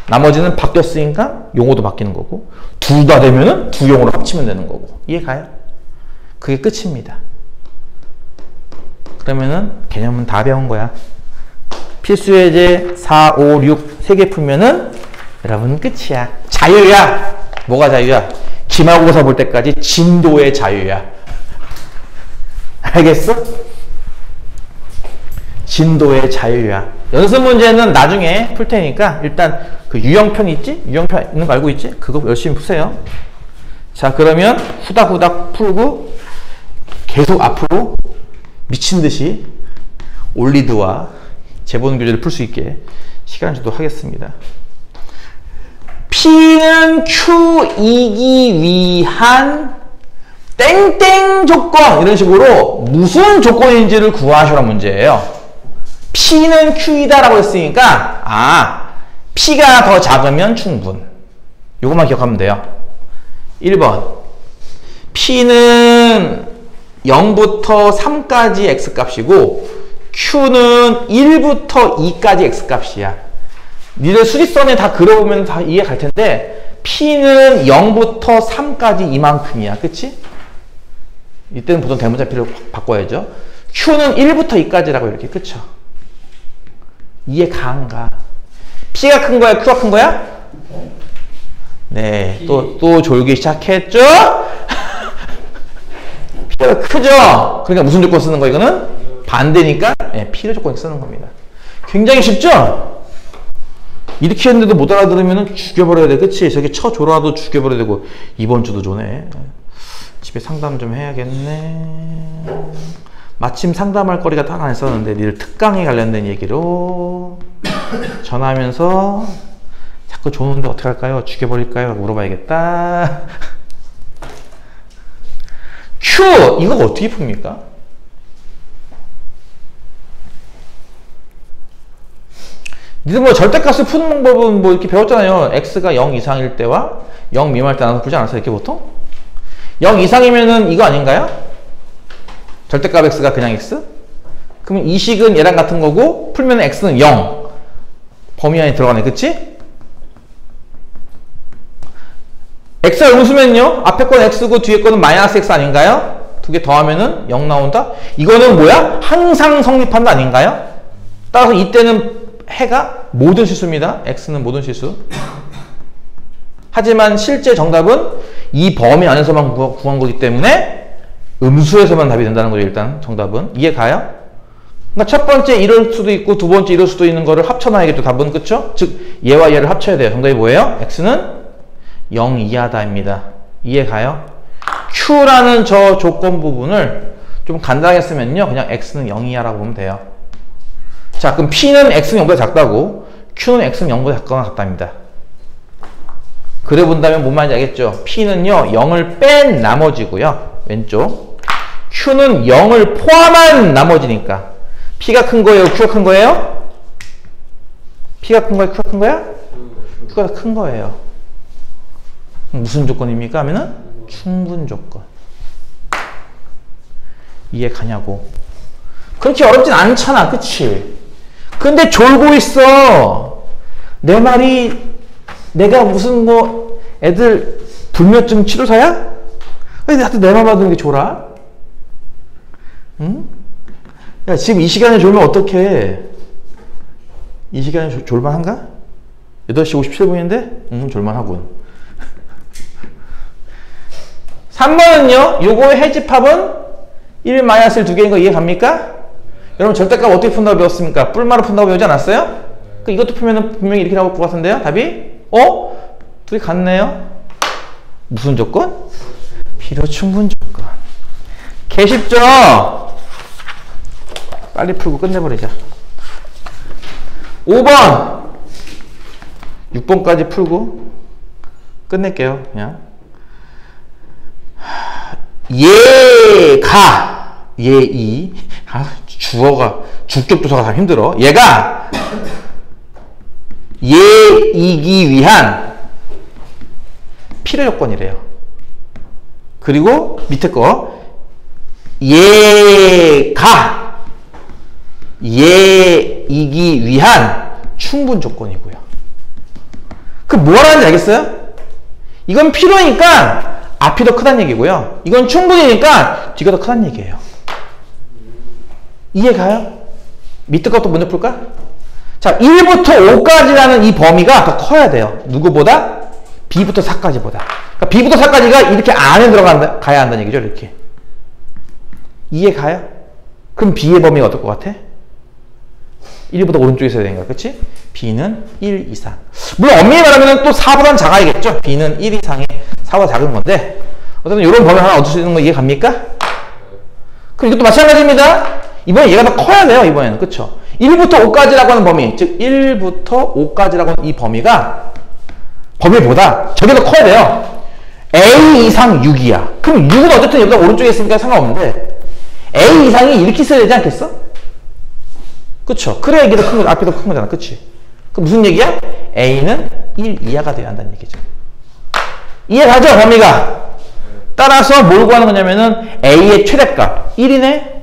나머지는 바뀌었으니까 용어도 바뀌는 거고 둘 다 되면은 두 용어로 합치면 되는 거고. 이해가요? 그게 끝입니다. 그러면은 개념은 다 배운 거야. 필수 예제 4, 5, 6 3개 풀면은 여러분은 끝이야. 자유야. 뭐가 자유야? 기말고사 볼 때까지 진도의 자유야. 알겠어? 진도의 자유야. 연습 문제는 나중에 풀 테니까 일단 그 유형편 있지? 유형편 있는 거 알고 있지? 그거 열심히 푸세요. 자, 그러면 후닥후닥 풀고 계속 앞으로 미친 듯이 올리드와 재본 교재를 풀 수 있게 시간 주도록 하겠습니다. P는 Q이기 위한 땡땡 조건 이런 식으로 무슨 조건인지를 구하시라는 문제예요. P는 Q이다 라고 했으니까 P가 더 작으면 충분. 요것만 기억하면 돼요. 1번 P는 0부터 3까지 X값이고 Q는 1부터 2까지 X값이야. 니들 수직선에 다 그려보면 다 이해 갈 텐데 P는 0부터 3까지 이만큼이야. 그치? 이때는 보통 대문자피를 바꿔야죠. Q는 1부터 2까지라고 이렇게. 그쵸? 이해가 안 가? P가 큰 거야? Q가 큰 거야? 네. 또 졸기 시작했죠? P가 크죠? 그러니까 무슨 조건 쓰는 거 이거는? 반대니까 네, 필요 조건 쓰는 겁니다. 굉장히 쉽죠? 이렇게 했는데도 못 알아들으면 죽여버려야 돼. 그치? 저기 쳐줘라도 죽여버려야 되고. 이번 주도 조네. 집에 상담 좀 해야겠네. 마침 상담할 거리가 딱 안 있었는데 니들 특강에 관련된 얘기로 전화하면서 자꾸 조는데 어떻게 할까요? 죽여버릴까요? 물어봐야겠다. Q! 이거 어떻게 풉니까? 니들 뭐 절대값을 푸는 방법은 뭐 이렇게 배웠잖아요. x가 0 이상일 때와 0 미만일 때 나눠서 풀지 않았어요? 이렇게 보통? 0 이상이면은 이거 아닌가요? 절대값 x가 그냥 x? 그러면 이 식은 얘랑 같은 거고 풀면 x는 0. 범위 안에 들어가네. 그치? x가 음수면요. 앞에 건 x고 뒤에 거는 마이너스 x 아닌가요? 두 개 더하면은 0 나온다? 이거는 뭐야? 항상 성립한다 아닌가요? 따라서 이때는 해가 모든 실수입니다. x는 모든 실수. 하지만 실제 정답은 이 범위 안에서만 구한 거기 때문에 음수에서만 답이 된다는 거죠. 일단 정답은. 이해 가요? 그러니까 첫 번째 이럴 수도 있고 두 번째 이럴 수도 있는 거를 합쳐놔야겠죠. 답은. 그쵸? 즉 얘와 얘를 합쳐야 돼요. 정답이 뭐예요? x는 0 이하다입니다. 이해 가요? q라는 저 조건 부분을 좀 간단하게 쓰면요. 그냥 x는 0 이하라고 보면 돼요. 자, 그럼 p는 x는 0보다 작다고, q는 x는 0보다 작거나 같답니다. 그래 본다면 뭔 말인지 알겠죠? p는요 0을 뺀 나머지고요. 왼쪽. q는 0을 포함한 나머지니까 p가 큰 거예요? q가 큰 거예요? p가 큰 거예요? q가 큰 거야? q가 더 큰 거예요. 무슨 조건입니까? 하면은 충분 조건. 이해 가냐고. 그렇게 어렵진 않잖아. 그치? 근데 졸고 있어. 내 말이 내가 무슨 뭐 애들 불면증 치료사야? 왜 나한테 내 말 받는 게 졸아? 응? 야, 지금 이 시간에 졸면 어떡해? 이 시간에 졸만한가? 8시 57분인데? 졸만하군. 3번은요, 요거의 해집합은 1 마이너스 1 두 개인 거 이해 갑니까? 여러분, 절대값 어떻게 푼다고 배웠습니까? 뿔마로 푼다고 배우지 않았어요? 그 이것도 풀면은 분명히 이렇게 나올 것 같은데요? 답이? 둘이 같네요? 무슨 조건? 필요 충분 조건. 개 쉽죠? 빨리 풀고 끝내버리자. 5번! 6번까지 풀고 끝낼게요, 그냥. 얘이 주어가 주격조사가 참 힘들어. 얘가 얘이기 위한 필요 조건이래요. 그리고 밑에 거 얘가 얘이기 위한 충분 조건이고요. 그 뭐라는지 알겠어요? 이건 필요니까 앞이 더 크다는 얘기고요. 이건 충분이니까 뒤가 더 크다는 얘기예요. 이해 가요? 밑에 것도 먼저 풀까? 자, 1부터 5까지라는 이 범위가 더 커야 돼요. 누구보다? B부터 4까지보다. 그러니까 B부터 4까지가 이렇게 안에 가야 한다는 얘기죠. 이렇게. 이해 가요? 그럼 B의 범위가 어떨 것 같아? 1보다 오른쪽에 있어야 되는 거야. 그치? B는 1 이상. 물론 엄밀히 말하면 또 4보다는 작아야겠죠? B는 1 이상의 4보다 작은 건데 어쨌든 이런 범위 하나 얻을 수 있는 거 이해 갑니까? 그럼 이것도 마찬가지입니다. 이번에 얘가 더 커야 돼요. 이번에는. 그쵸? 1부터 5까지라고 하는 범위, 즉 1부터 5까지라고 하는 이 범위보다 저게 더 커야 돼요. A 이상 6이야. 그럼 6은 어쨌든 여기다 오른쪽에 있으니까 상관없는데 A 이상이 이렇게 있어야 되지 않겠어? 그쵸? 그래야 이게 더 큰 거, 앞이 더 큰 거잖아. 그치? 그 무슨 얘기야? A는 1 이하가 돼야 한다는 얘기죠. 이해가죠? 범위가? 따라서 뭘 구하는 거냐면은 A의 최대값 1이네?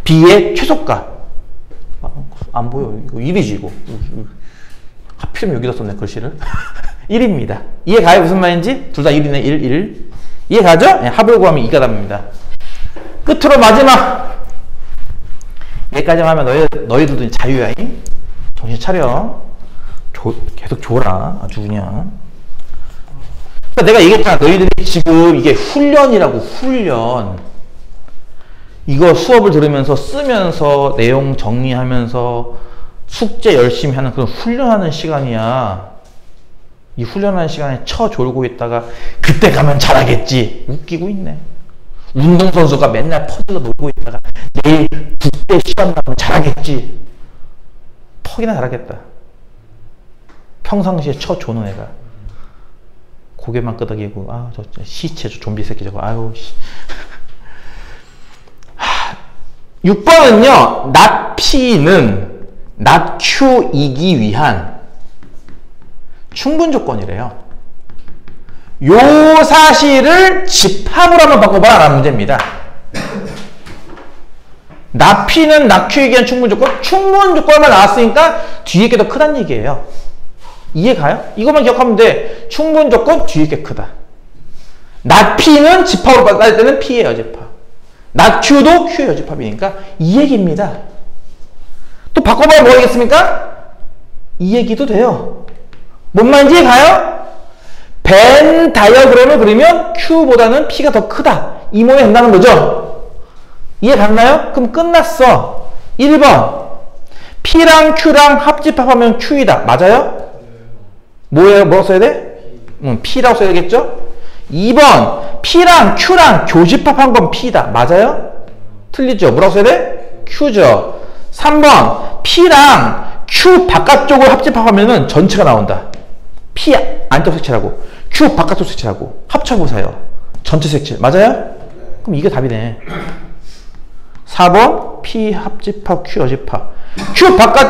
B의 최소값 안 보여. 이거 1이지 이거. 하필이면 여기다 썼네 글씨를. 1입니다. 이해가요? 무슨 말인지? 둘 다 1이네. 1. 이해가죠? 네, 합을 구하면 2가 답니다. 끝으로 마지막. 여기까지만 하면 너희들도 자유야. 정신 차려. 계속 줘라. 아주 그냥. 그러니까 내가 얘기했잖아. 너희들이 지금 이게 훈련이라고. 훈련. 이거 수업을 들으면서 쓰면서 내용 정리하면서 숙제 열심히 하는 그런 훈련하는 시간이야. 이 훈련하는 시간에 졸고 있다가 그때 가면 잘하겠지. 웃기고 있네. 운동선수가 맨날 퍼즐로 놀고 있다가 내일 국대 시험 나면 잘하겠지. 턱이나 잘하겠다. 평상시에 조는 애가. 고개만 끄덕이고 저 시체 저 좀비 새끼 저거 아유 씨. 6번은요. not P는 not Q이기 위한 충분 조건이래요. 요 사실을 집합으로 한번 바꿔봐라 라는 문제입니다. 나 P는 나 Q에 대한 충분 조건, 충분 조건만 나왔으니까 뒤에 게 더 크다는 얘기예요. 이해 가요? 이것만 기억하면 돼. 충분 조건 뒤에 게 크다. 나 P는 집합으로 받을 때는 P의 여집합. 나 Q도 Q의 여집합이니까 이 얘기입니다. 또 바꿔봐야 뭐겠습니까? 이 얘기도 돼요. 뭔 말인지 가요? 벤 다이어그램을 그리면 Q보다는 P가 더 크다. 이 모양이 된다는 거죠? 이해 갔나요? 그럼 끝났어. 1번. P랑 Q랑 합집합하면 Q이다. 맞아요? 뭐예요? 뭐라고 써야 돼? P라고 써야겠죠? 2번. P랑 Q랑 교집합한 건 P다. 맞아요? 틀리죠? 뭐라고 써야 돼? Q죠. 3번. P랑 Q 바깥쪽을 합집합하면 전체가 나온다. P 안쪽 색칠하고 Q 바깥쪽 색칠하고 합쳐보세요. 전체 색칠. 맞아요? 그럼 이게 답이네. 4번 P 합집합 Q 여집합. Q 바깥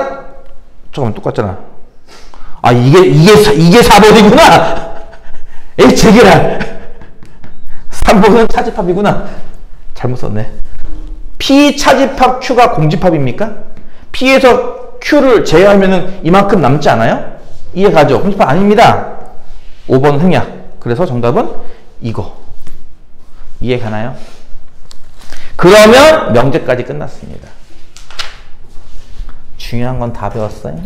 잠깐만 똑같잖아. 아 이게 4번이구나. 에이 제기라. 3번은 차집합이구나. 잘못 썼네. P 차집합 Q가 공집합입니까? P에서 Q를 제외하면은 이만큼 남지 않아요? 이해 가죠? 공집합 아닙니다. 5번 생략. 그래서 정답은 이거. 이해 가나요? 그러면 명제까지 끝났습니다. 중요한 건 다 배웠어요.